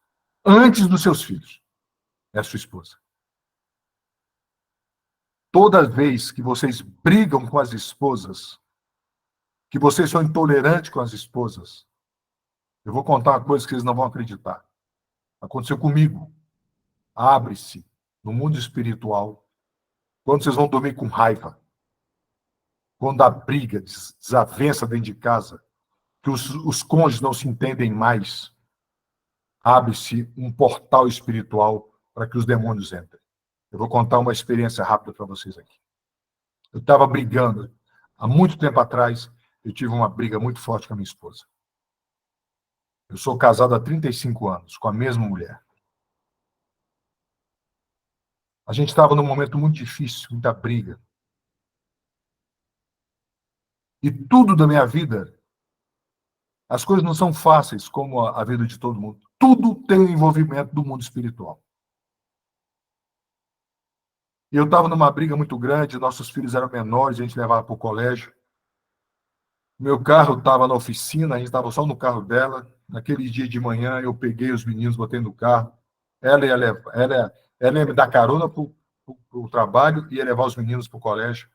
[SPEAKER 1] Antes dos seus filhos, é sua esposa. Toda vez que vocês brigam com as esposas, que vocês são intolerantes com as esposas, eu vou contar uma coisa que vocês não vão acreditar. Aconteceu comigo. Abre-se no mundo espiritual quando vocês vão dormir com raiva, quando há briga, desavença dentro de casa, que os cônjuges não se entendem mais, abre-se um portal espiritual para que os demônios entrem. Eu vou contar uma experiência rápida para vocês aqui. Eu estava brigando. Há muito tempo atrás, eu tive uma briga muito forte com a minha esposa. Eu sou casado há 35 anos, com a mesma mulher. A gente estava num momento muito difícil, muita briga. E tudo da minha vida, as coisas não são fáceis como a vida de todo mundo. Tudo tem um envolvimento do mundo espiritual. E eu estava numa briga muito grande, nossos filhos eram menores, a gente levava para o colégio. Meu carro estava na oficina, a gente estava só no carro dela. Naquele dia de manhã, eu peguei os meninos, botei no carro. Ela ia me dar carona para o trabalho e ia levar os meninos para o colégio.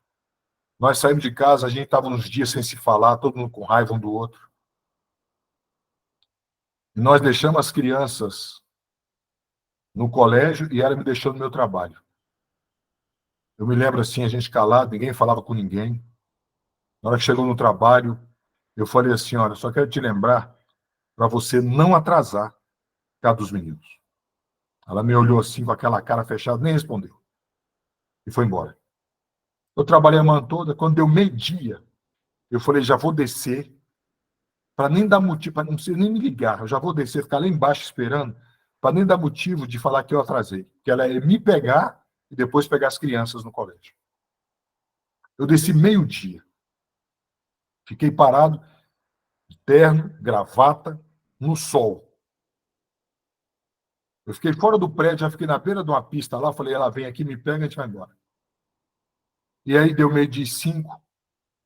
[SPEAKER 1] Nós saímos de casa, a gente estava uns dias sem se falar, todo mundo com raiva um do outro. E nós deixamos as crianças no colégio e ela me deixou no meu trabalho. Eu me lembro assim, a gente calado, ninguém falava com ninguém. Na hora que chegou no trabalho, eu falei assim, olha, só quero te lembrar para você não atrasar por causa dos meninos. Ela me olhou assim com aquela cara fechada, nem respondeu. E foi embora. Eu trabalhei a manhã toda, quando deu meio-dia, eu falei, já vou descer, para nem dar motivo, para não precisa nem me ligar, eu já vou descer, ficar lá embaixo esperando, para nem dar motivo de falar que eu atrasei. Que ela ia me pegar e depois pegar as crianças no colégio. Eu desci meio-dia. Fiquei parado, de terno, gravata, no sol. Eu fiquei fora do prédio, já fiquei na beira de uma pista lá, falei, ela vem aqui, me pega e a gente vai embora. E aí deu 12h05,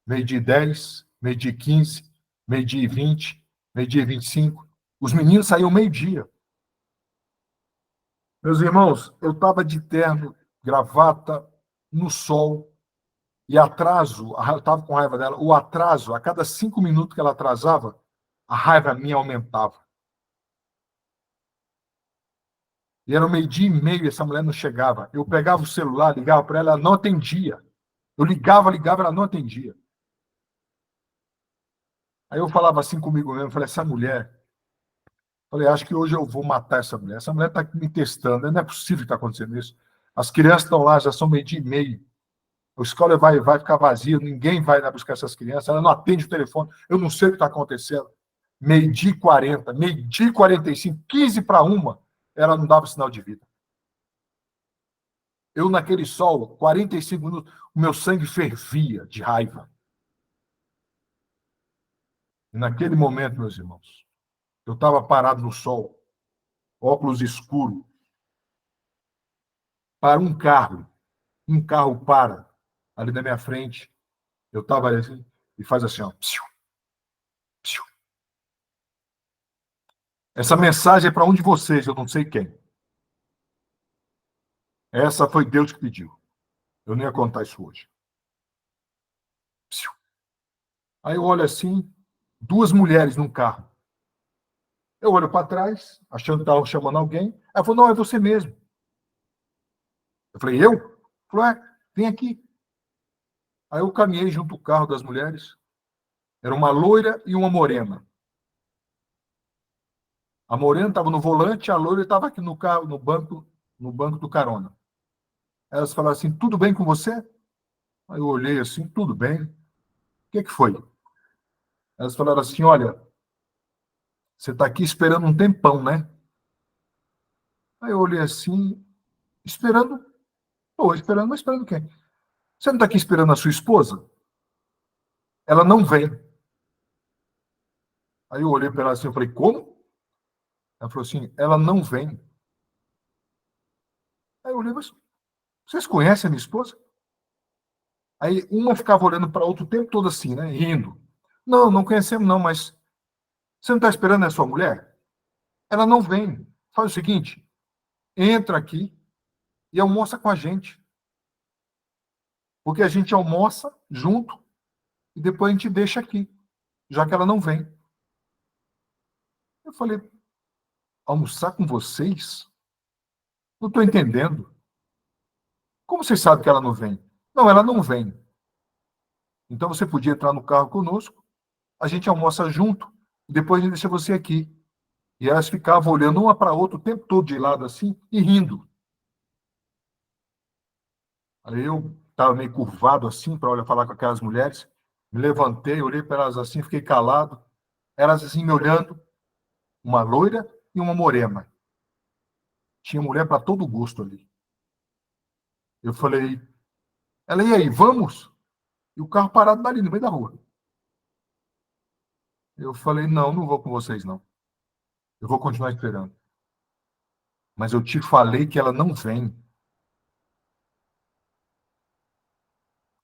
[SPEAKER 1] 12h10, 12h15, 12h20, 12h25. Os meninos saíam meio-dia. Meus irmãos, eu estava de terno, gravata, no sol, e atraso, eu estava com raiva dela, o atraso, a cada 5 minutos que ela atrasava, a raiva minha aumentava. E era 12h30 e essa mulher não chegava. Eu pegava o celular, ligava para ela, ela não atendia. Eu ligava, ela não atendia. Aí eu falava assim comigo mesmo, falei, essa mulher, falei, acho que hoje eu vou matar essa mulher. Essa mulher está me testando, não é possível que está acontecendo isso. As crianças estão lá, já são 12h30. A escola vai ficar vazia, ninguém vai lá buscar essas crianças, ela não atende o telefone, eu não sei o que está acontecendo. 12h40, 12h45, 12h45, ela não dava sinal de vida. Eu, naquele sol, 45 minutos, o meu sangue fervia de raiva. E naquele momento, meus irmãos, eu estava parado no sol, óculos escuro, para um carro para. ali na minha frente. Eu estava assim, e faz assim, ó. Psiu, psiu. Essa mensagem é para um de vocês, eu não sei quem. Essa foi Deus que pediu. Eu não ia contar isso hoje. Psiu. Aí eu olho assim, duas mulheres num carro. Eu olho para trás, achando que estavam chamando alguém. Ela falou, não, é você mesmo. Eu falei, eu? Ela falou, vem aqui. Aí eu caminhei junto ao carro das mulheres. Era uma loira e uma morena. A morena estava no volante, a loira estava aqui no carro, no banco do carona. Elas falaram assim, tudo bem com você? Aí eu olhei assim, tudo bem. O que foi? Elas falaram assim, olha, você está aqui esperando um tempão, né? Aí eu olhei assim, esperando, estou esperando, mas esperando quem? Você não está aqui esperando a sua esposa? Ela não vem. Aí eu olhei para ela assim, eu falei, como? Ela falou assim, ela não vem. Aí eu olhei, mas vocês conhecem a minha esposa? Aí uma ficava olhando para outra o tempo todo assim, né? Rindo. Não, não conhecemos não, mas você não está esperando a sua mulher? Ela não vem. Faz o seguinte, entra aqui e almoça com a gente. Porque a gente almoça junto e depois a gente deixa aqui, já que ela não vem. Eu falei, almoçar com vocês? Não estou entendendo. Como vocês sabem que ela não vem? Não, ela não vem. Então você podia entrar no carro conosco, a gente almoça junto, e depois a gente deixa você aqui. E elas ficavam olhando uma para a outra o tempo todo de lado assim e rindo. Aí eu estava meio curvado assim para olhar falar com aquelas mulheres. Me levantei, olhei para elas assim, fiquei calado. Elas assim me olhando, uma loira e uma morena. Tinha mulher para todo gosto ali. Eu falei, ela, e aí, vamos? E o carro parado ali no meio da rua. Eu falei, não, não vou com vocês, não. Eu vou continuar esperando. Mas eu te falei que ela não vem.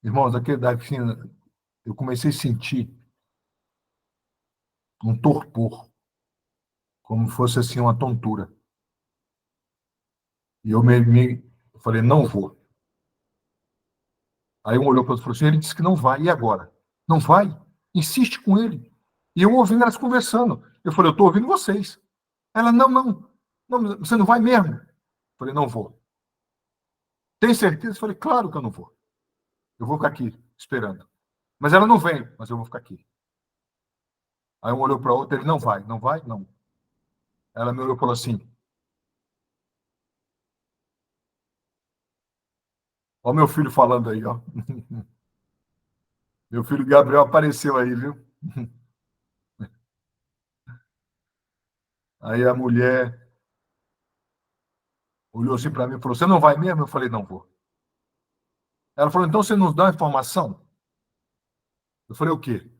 [SPEAKER 1] Irmãos, daquele daqui, eu comecei a sentir um torpor, como fosse assim uma tontura. E eu falei, não vou. Aí um olhou para o outro e falou assim, ele disse que não vai, e agora? Não vai? Insiste com ele. E eu ouvindo elas conversando. Eu falei, eu estou ouvindo vocês. Ela, não, não, não, você não vai mesmo? Eu falei, não vou. Tem certeza? Eu falei, claro que eu não vou. Eu vou ficar aqui, esperando. Mas ela não vem, mas eu vou ficar aqui. Aí um olhou para o outro, ele, não vai, não vai? Não. Ela me olhou e falou assim, ó meu filho falando aí, ó. Meu filho Gabriel apareceu aí, viu? Aí a mulher olhou assim para mim e falou, você não vai mesmo? Eu falei, não vou. Ela falou, então você nos dá uma informação? Eu falei, o quê?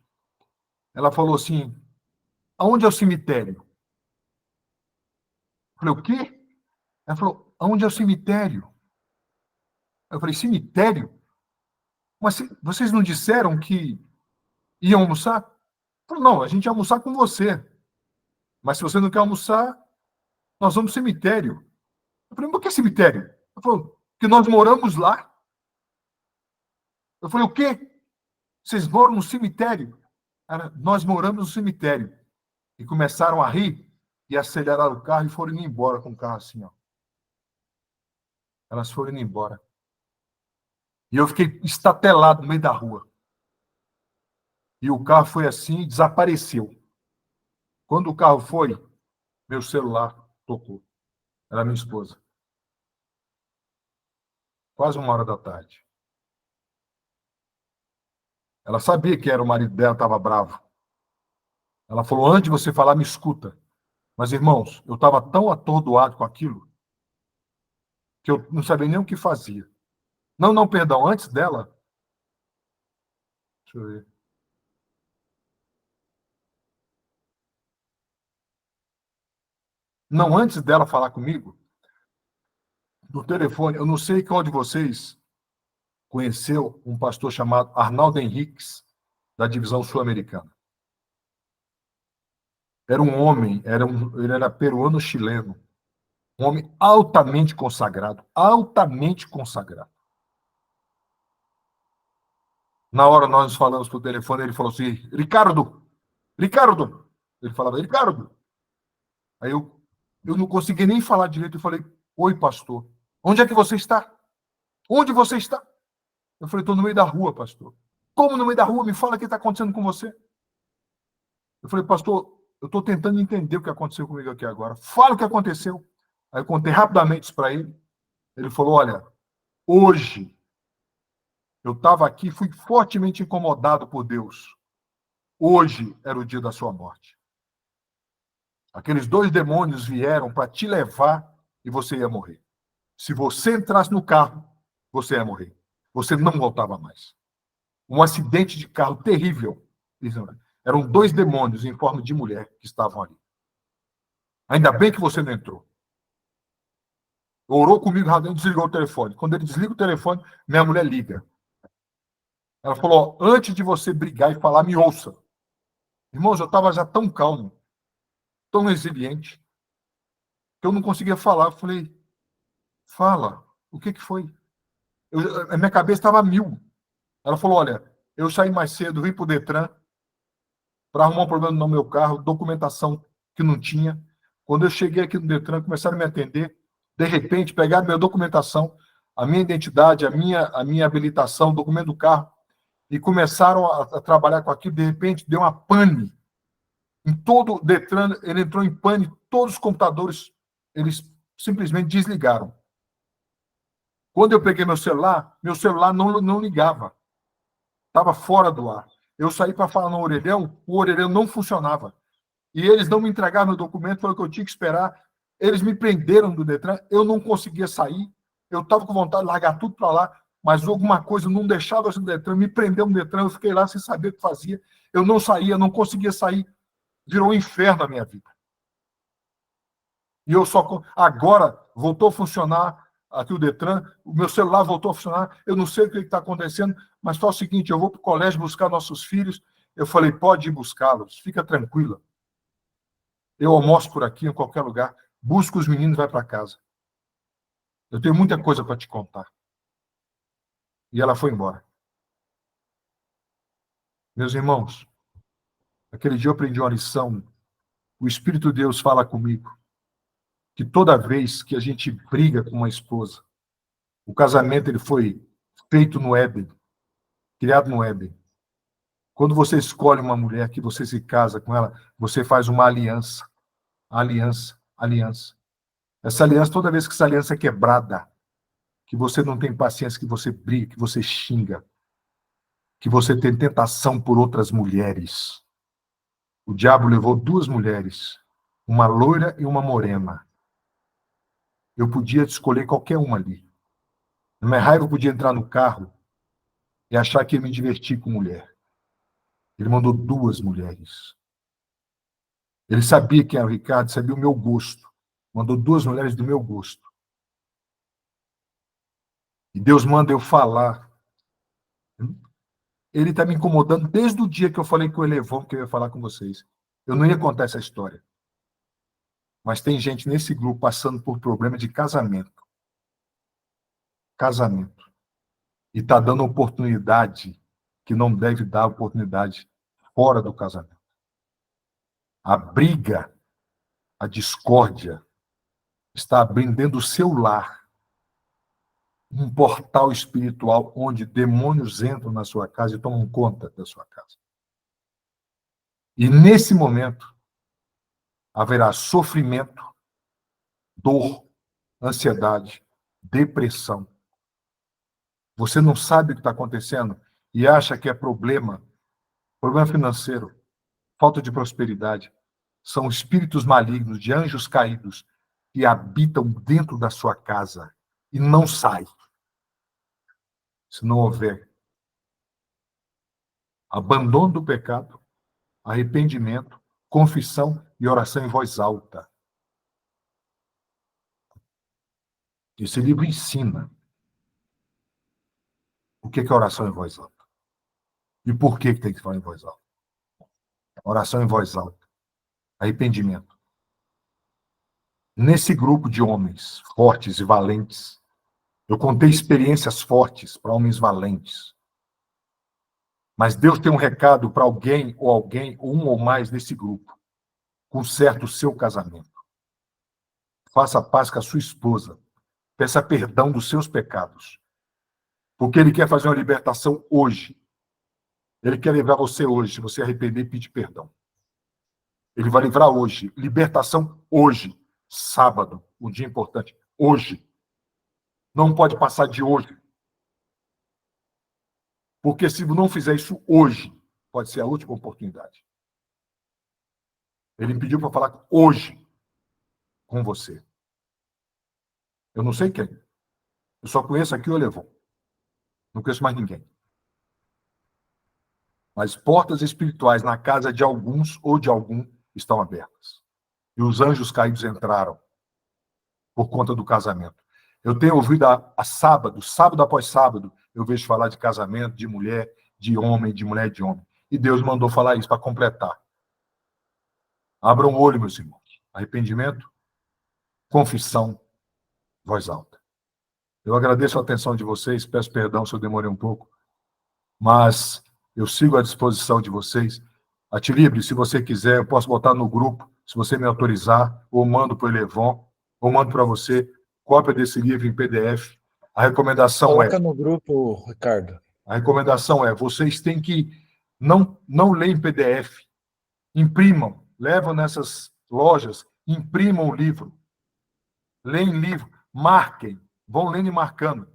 [SPEAKER 1] Ela falou assim, aonde é o cemitério? Eu falei, o quê? Ela falou, aonde é o cemitério? Eu falei, cemitério? Mas vocês não disseram que iam almoçar? Ela falou, não, a gente ia almoçar com você. Mas se você não quer almoçar, nós vamos ao cemitério. Eu falei, mas que cemitério? Ela falou, que nós moramos lá. Eu falei, o quê? Vocês moram no cemitério? Nós moramos no cemitério. E começaram a rir e aceleraram o carro e foram indo embora com o carro assim, ó. Elas foram indo embora. E eu fiquei estatelado no meio da rua. E o carro foi assim e desapareceu. Quando o carro foi, meu celular tocou. Era minha esposa. Quase 1 hora da tarde. Ela sabia que era o marido dela, estava bravo. Ela falou, antes de você falar, me escuta. Mas, irmãos, eu estava tão atordoado com aquilo que eu não sabia nem o que fazia. Não, não, perdão, antes dela. Deixa eu ver. Não, antes dela falar comigo, no telefone, eu não sei qual de vocês conheceu um pastor chamado Arnaldo Henriques, da divisão sul-americana. Era um homem, ele era peruano-chileno, um homem altamente consagrado, altamente consagrado. Na hora nós nos falamos por telefone, ele falou assim, Ricardo, ele falava, Ricardo. Aí eu não consegui nem falar direito, eu falei, oi, pastor, onde é que você está? Onde você está? Eu falei, estou no meio da rua, pastor. Como no meio da rua? Me fala o que está acontecendo com você. Eu falei, pastor, eu estou tentando entender o que aconteceu comigo aqui agora. Fala o que aconteceu. Aí eu contei rapidamente isso para ele. Ele falou, olha, hoje eu estava aqui, fui fortemente incomodado por Deus. Hoje era o dia da sua morte. Aqueles 2 demônios vieram para te levar e você ia morrer. Se você entrasse no carro, você ia morrer. Você não voltava mais. Um acidente de carro terrível. Eram 2 demônios em forma de mulher que estavam ali. Ainda bem que você não entrou. Orou comigo, Radão, desligou o telefone. Quando ele desliga o telefone, minha mulher liga. Ela falou, antes de você brigar e falar, me ouça. Irmãos, eu estava já tão calmo, tão resiliente, que eu não conseguia falar. Eu falei, fala, o que foi? A minha cabeça estava a mil. Ela falou, olha, eu saí mais cedo, vim para o Detran para arrumar um problema no meu carro, documentação que não tinha. Quando eu cheguei aqui no Detran, começaram a me atender. De repente, pegaram minha documentação, a minha identidade, a minha habilitação, o documento do carro, e começaram a trabalhar com aquilo. De repente, deu uma pane. Em todo o Detran, ele entrou em pane, todos os computadores, eles simplesmente desligaram. Quando eu peguei meu celular não ligava. Estava fora do ar. Eu saí para falar no orelhão, o orelhão não funcionava. E eles não me entregaram meu documento, foi o que eu tinha que esperar. Eles me prenderam do Detran, eu não conseguia sair. Eu estava com vontade de largar tudo para lá, mas alguma coisa não deixava eu sair do Detran, me prendeu no Detran, eu fiquei lá sem saber o que fazia. Eu não saía, não conseguia sair. Virou um inferno a minha vida. E eu só... Agora voltou a funcionar aqui o Detran, o meu celular voltou a funcionar, eu não sei o que está acontecendo, mas só o seguinte, eu vou para o colégio buscar nossos filhos. Eu falei, pode ir buscá-los, fica tranquila. Eu almoço por aqui, em qualquer lugar, busco os meninos e vai para casa. Eu tenho muita coisa para te contar. E ela foi embora. Meus irmãos, aquele dia eu aprendi uma lição. O Espírito de Deus fala comigo que toda vez que a gente briga com uma esposa, o casamento ele foi feito no Éden, criado no Éden. Quando você escolhe uma mulher que você se casa com ela, você faz uma aliança. Aliança, aliança. Essa aliança, toda vez que essa aliança é quebrada, que você não tem paciência, que você briga, que você xinga, que você tem tentação por outras mulheres. O diabo levou 2 mulheres, uma loira e uma morena. Eu podia escolher qualquer uma ali. Na minha raiva, eu podia entrar no carro e achar que ia me divertir com mulher. Ele mandou 2 mulheres. Ele sabia quem era o Ricardo, sabia o meu gosto. Mandou 2 mulheres do meu gosto. E Deus manda eu falar. Ele está me incomodando desde o dia que eu falei com o Elevão, que eu ia falar com vocês. Eu não ia contar essa história. Mas tem gente nesse grupo passando por problema de casamento. Casamento. E está dando oportunidade que não deve dar oportunidade fora do casamento. A briga, a discórdia, está abrindo dentro do seu lar um portal espiritual onde demônios entram na sua casa e tomam conta da sua casa. E nesse momento haverá sofrimento, dor, ansiedade, depressão. Você não sabe o que está acontecendo e acha que é problema financeiro, falta de prosperidade. São espíritos malignos, de anjos caídos, que habitam dentro da sua casa e não saem. Se não houver abandono do pecado, arrependimento, confissão e oração em voz alta. Esse livro ensina o o que é oração em voz alta. E por que tem que falar em voz alta? Oração em voz alta. Arrependimento. Nesse grupo de homens fortes e valentes, eu contei experiências fortes para homens valentes. Mas Deus tem um recado para alguém, um ou mais nesse grupo. Conserte o seu casamento. Faça paz com a sua esposa. Peça perdão dos seus pecados. Porque Ele quer fazer uma libertação hoje. Ele quer livrar você hoje, se você arrepender e pedir perdão. Ele vai livrar hoje. Libertação hoje. Sábado, um dia importante. Hoje. Não pode passar de hoje. Porque se não fizer isso hoje, pode ser a última oportunidade. Ele pediu para falar hoje com você. Eu não sei quem. Eu só conheço aqui o Levon. Não conheço mais ninguém. Mas portas espirituais na casa de alguns ou de algum estão abertas. E os anjos caídos entraram por conta do casamento. Eu tenho ouvido a sábado após sábado, eu vejo falar de casamento, de mulher, de homem, de mulher, de homem. E Deus mandou falar isso para completar. Abram o olho, meus irmãos. Arrependimento, confissão, voz alta. Eu agradeço a atenção de vocês, peço perdão se eu demorei um pouco, mas eu sigo à disposição de vocês. Atilibre, se você quiser, eu posso botar no grupo, se você me autorizar, ou mando para o Elevon, ou mando para você cópia desse livro em PDF. A recomendação
[SPEAKER 2] Coloca no grupo, Ricardo.
[SPEAKER 1] A recomendação é, vocês têm que não ler em PDF, imprimam, levam nessas lojas, imprimam o livro, leem livro, marquem, vão lendo e marcando.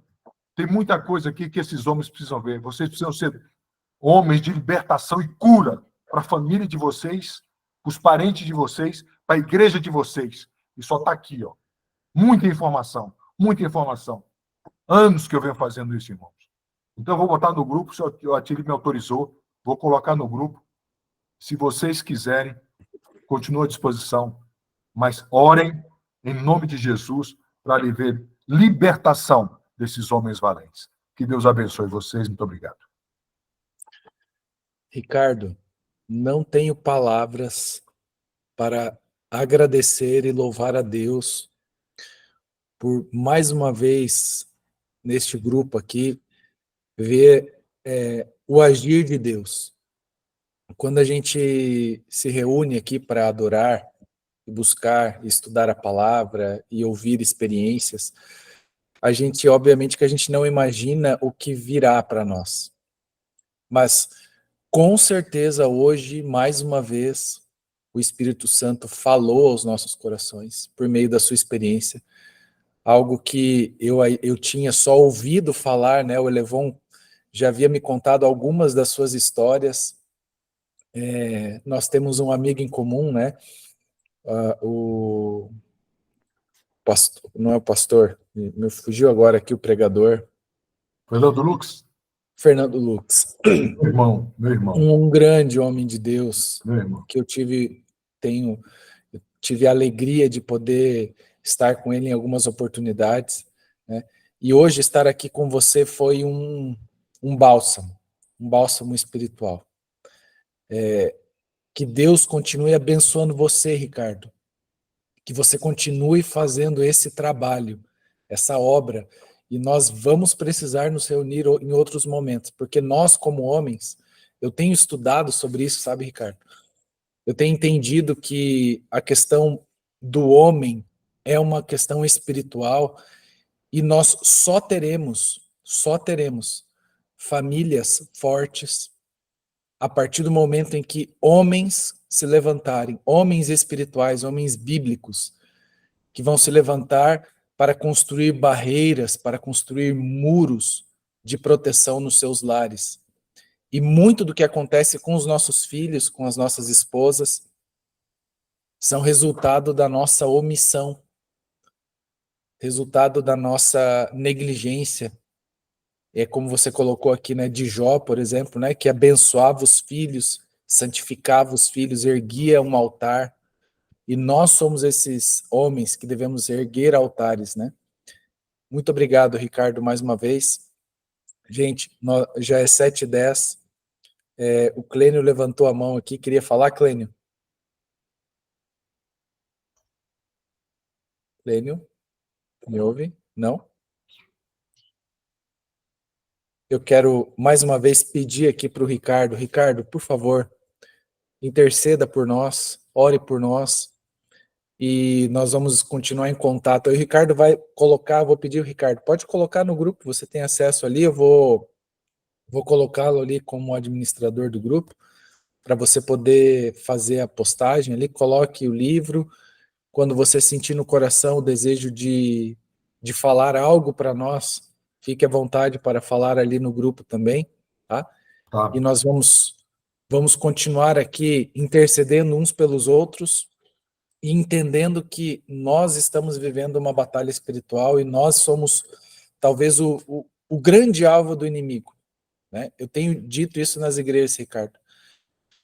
[SPEAKER 1] Tem muita coisa aqui que esses homens precisam ver. Vocês precisam ser homens de libertação e cura para a família de vocês, para os parentes de vocês, para a igreja de vocês. E só está aqui, ó. Muita informação, muita informação. Anos que eu venho fazendo isso, irmãos. Então, eu vou botar no grupo, se o Atílio me autorizou, vou colocar no grupo. Se vocês quiserem, continuo à disposição. Mas orem, em nome de Jesus, para haver libertação desses homens valentes. Que Deus abençoe vocês. Muito obrigado.
[SPEAKER 2] Ricardo, não tenho palavras para agradecer e louvar a Deus por mais uma vez neste grupo aqui ver o agir de Deus. Quando a gente se reúne aqui para adorar, buscar, estudar a palavra e ouvir experiências, a gente, obviamente, que a gente não imagina o que virá para nós. Mas, com certeza, hoje, mais uma vez, o Espírito Santo falou aos nossos corações, por meio da sua experiência, algo que eu tinha só ouvido falar, né? O Elevon já havia me contado algumas das suas histórias. Nós temos um amigo em comum, né? O pastor, não é o pastor, me fugiu agora aqui o pregador.
[SPEAKER 1] Fernando Lux?
[SPEAKER 2] Fernando Lux.
[SPEAKER 1] Meu irmão.
[SPEAKER 2] Um grande homem de Deus,
[SPEAKER 1] meu irmão,
[SPEAKER 2] que eu tive a alegria de poder estar com ele em algumas oportunidades, né? E hoje estar aqui com você foi um bálsamo espiritual. Que Deus continue abençoando você, Ricardo. Que você continue fazendo esse trabalho, essa obra, e nós vamos precisar nos reunir em outros momentos, porque nós, como homens, eu tenho estudado sobre isso, sabe, Ricardo? Eu tenho entendido que a questão do homem é uma questão espiritual e nós só teremos famílias fortes a partir do momento em que homens se levantarem, homens espirituais, homens bíblicos, que vão se levantar para construir barreiras, para construir muros de proteção nos seus lares. E muito do que acontece com os nossos filhos, com as nossas esposas, são resultado da nossa omissão, resultado da nossa negligência. É como você colocou aqui, né, de Jó, por exemplo, né, que abençoava os filhos, santificava os filhos, erguia um altar. E nós somos esses homens que devemos erguer altares, né? Muito obrigado, Ricardo, mais uma vez. Gente, já é 7h10. O Clênio levantou a mão aqui. Queria falar, Clênio? Clênio, me ouve? Não? Eu quero, mais uma vez, pedir aqui para o Ricardo. Ricardo, por favor, interceda por nós, ore por nós, e nós vamos continuar em contato. Aí o Ricardo vai colocar, vou pedir o Ricardo, pode colocar no grupo, você tem acesso ali, eu vou colocá-lo ali como administrador do grupo, para você poder fazer a postagem ali, coloque o livro, quando você sentir no coração o desejo de falar algo para nós, fique à vontade para falar ali no grupo também, tá? E
[SPEAKER 1] Tá?
[SPEAKER 2] nós vamos continuar aqui intercedendo uns pelos outros e entendendo que nós estamos vivendo uma batalha espiritual e nós somos talvez o grande alvo do inimigo, né? Eu tenho dito isso nas igrejas, Ricardo.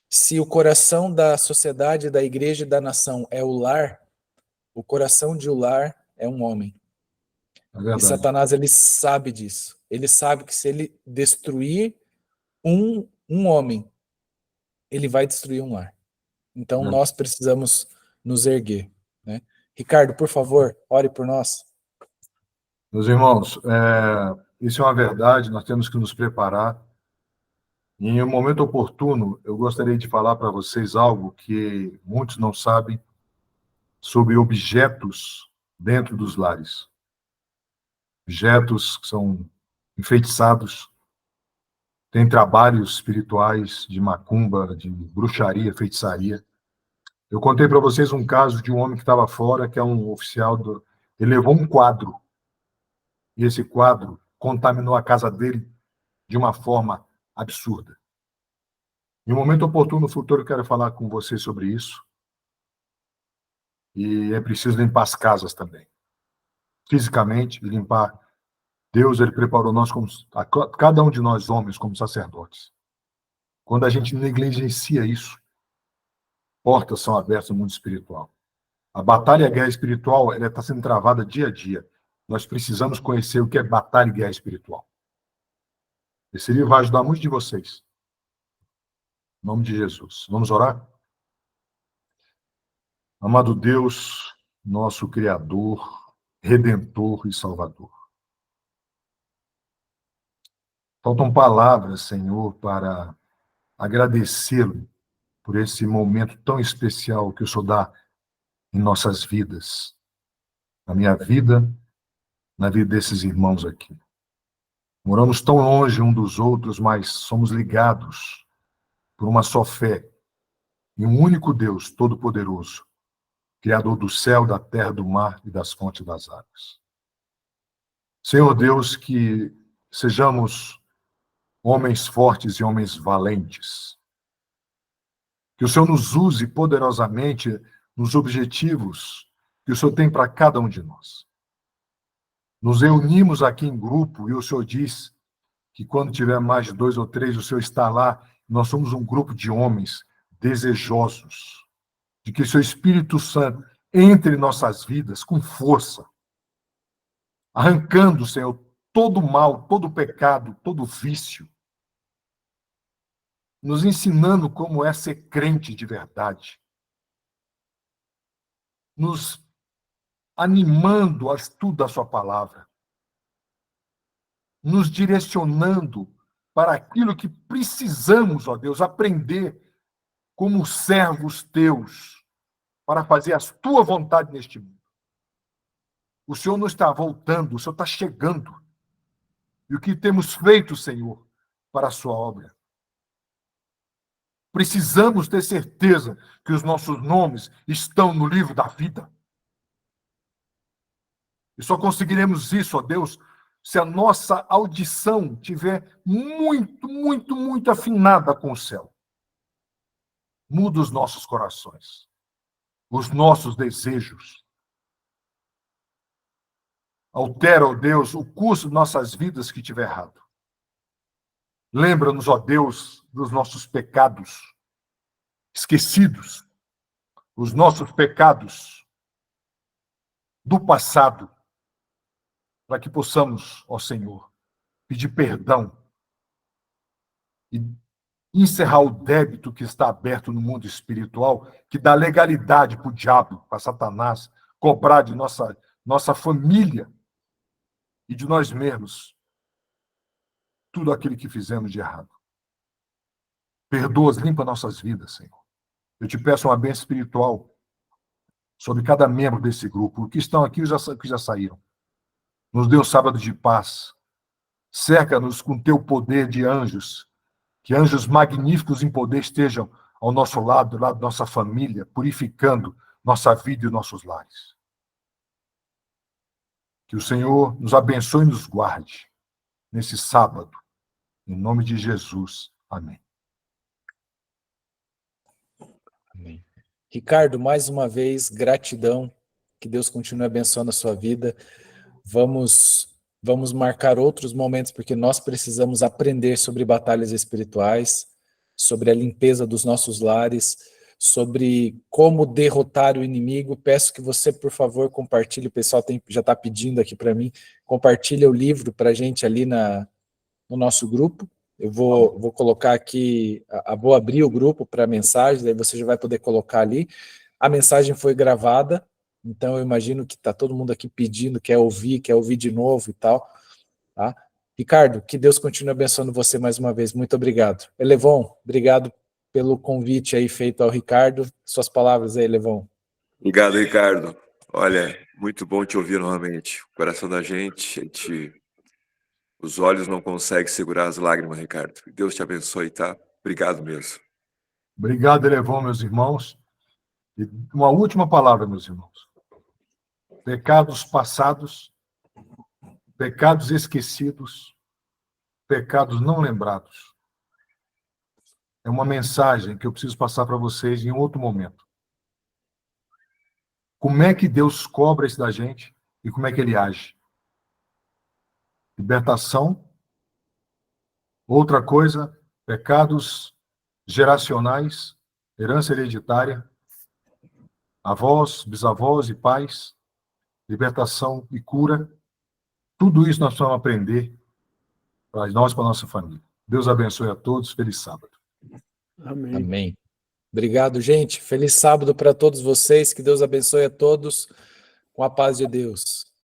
[SPEAKER 2] Se o coração da sociedade, da igreja e da nação é o lar, o coração de um lar é um homem.
[SPEAKER 1] É
[SPEAKER 2] E
[SPEAKER 1] verdade.
[SPEAKER 2] Satanás, ele sabe disso. Ele sabe que se ele destruir um homem, ele vai destruir um lar. Então,
[SPEAKER 1] É.
[SPEAKER 2] nós precisamos nos erguer, né? Ricardo, por favor, ore por nós.
[SPEAKER 1] Meus irmãos, isso é uma verdade, nós temos que nos preparar. E em um momento oportuno, eu gostaria de falar para vocês algo que muitos não sabem sobre objetos dentro dos lares. Objetos que são enfeitiçados, tem trabalhos espirituais de macumba, de bruxaria, feitiçaria. Eu contei para vocês um caso de um homem que estava fora, que é um oficial do... Ele levou um quadro, e esse quadro contaminou a casa dele de uma forma absurda. Em um momento oportuno, no futuro, eu quero falar com vocês sobre isso. E é preciso limpar as casas também. Fisicamente, limpar. Deus, ele preparou nós, como cada um de nós, homens, como sacerdotes. Quando a gente negligencia isso, portas são abertas no mundo espiritual. A batalha e a guerra espiritual, ela está sendo travada dia a dia. Nós precisamos conhecer o que é batalha e guerra espiritual. Esse livro vai ajudar muitos de vocês. Em nome de Jesus. Vamos orar? Amado Deus, nosso Criador, Redentor e Salvador. Faltam palavras, Senhor, para agradecê-lo por esse momento tão especial que o Senhor dá em nossas vidas. Na minha vida, na vida desses irmãos aqui. Moramos tão longe um dos outros, mas somos ligados por uma só fé em um único Deus Todo-Poderoso, Criador do céu, da terra, do mar e das fontes das águas. Senhor Deus, que sejamos homens fortes e homens valentes. Que o Senhor nos use poderosamente nos objetivos que o Senhor tem para cada um de nós. Nos reunimos aqui em grupo e o Senhor diz que quando tiver mais de 2 ou 3, o Senhor está lá. Nós somos um grupo de homens desejosos de que o Seu Espírito Santo entre em nossas vidas com força, arrancando, Senhor, todo mal, todo pecado, todo vício, nos ensinando como é ser crente de verdade, nos animando ao estudo da Sua palavra, nos direcionando para aquilo que precisamos, ó Deus, aprender como servos Teus, para fazer a Tua vontade neste mundo. O Senhor não está voltando, o Senhor está chegando. E o que temos feito, Senhor, para a Sua obra? Precisamos ter certeza que os nossos nomes estão no livro da vida. E só conseguiremos isso, ó Deus, se a nossa audição tiver muito, muito, muito afinada com o céu. Muda os nossos corações, os nossos desejos. Altera, ó Deus, o curso de nossas vidas que tiver errado. Lembra-nos, ó Deus, dos nossos pecados esquecidos, os nossos pecados do passado, para que possamos, ó Senhor, pedir perdão e encerrar o débito que está aberto no mundo espiritual, que dá legalidade para o diabo, para Satanás, cobrar de nossa família e de nós mesmos tudo aquilo que fizemos de errado. Perdoa, limpa nossas vidas, Senhor. Eu te peço uma bênção espiritual sobre cada membro desse grupo. Os que estão aqui, os que já saíram. Nos dê um sábado de paz. Cerca-nos com teu poder de anjos. Que anjos magníficos em poder estejam ao nosso lado, do lado da nossa família, purificando nossa vida e nossos lares. Que o Senhor nos abençoe e nos guarde nesse sábado. Em nome de Jesus. Amém.
[SPEAKER 2] Amém. Ricardo, mais uma vez, gratidão. Que Deus continue abençoando a sua vida. Vamos marcar outros momentos, porque nós precisamos aprender sobre batalhas espirituais, sobre a limpeza dos nossos lares, sobre como derrotar o inimigo. Peço que você, por favor, compartilhe. O pessoal já está pedindo aqui para mim. Compartilhe o livro para a gente ali no nosso grupo. Eu vou colocar aqui, vou abrir o grupo para mensagens, aí você já vai poder colocar ali. A mensagem foi gravada, então eu imagino que está todo mundo aqui pedindo, quer ouvir de novo e tal. Tá? Ricardo, que Deus continue abençoando você mais uma vez. Muito obrigado. Elevon, obrigado pelo convite aí feito ao Ricardo. Suas palavras aí, Elevon.
[SPEAKER 3] Obrigado, Ricardo. Olha, muito bom te ouvir novamente. O coração da gente... Os olhos não conseguem segurar as lágrimas, Ricardo. Deus te abençoe, tá? Obrigado mesmo.
[SPEAKER 1] Obrigado, Elevon, meus irmãos. E uma última palavra, meus irmãos. Pecados passados, pecados esquecidos, pecados não lembrados. É uma mensagem que eu preciso passar para vocês em outro momento. Como é que Deus cobra isso da gente e como é que ele age? Libertação. Outra coisa, pecados geracionais, herança hereditária, avós, bisavós e pais, libertação e cura. Tudo isso nós vamos aprender para nós, para a nossa família. Deus abençoe a todos. Feliz sábado.
[SPEAKER 2] Amém. Amém. Obrigado, gente. Feliz sábado para todos vocês. Que Deus abençoe a todos com a paz de Deus.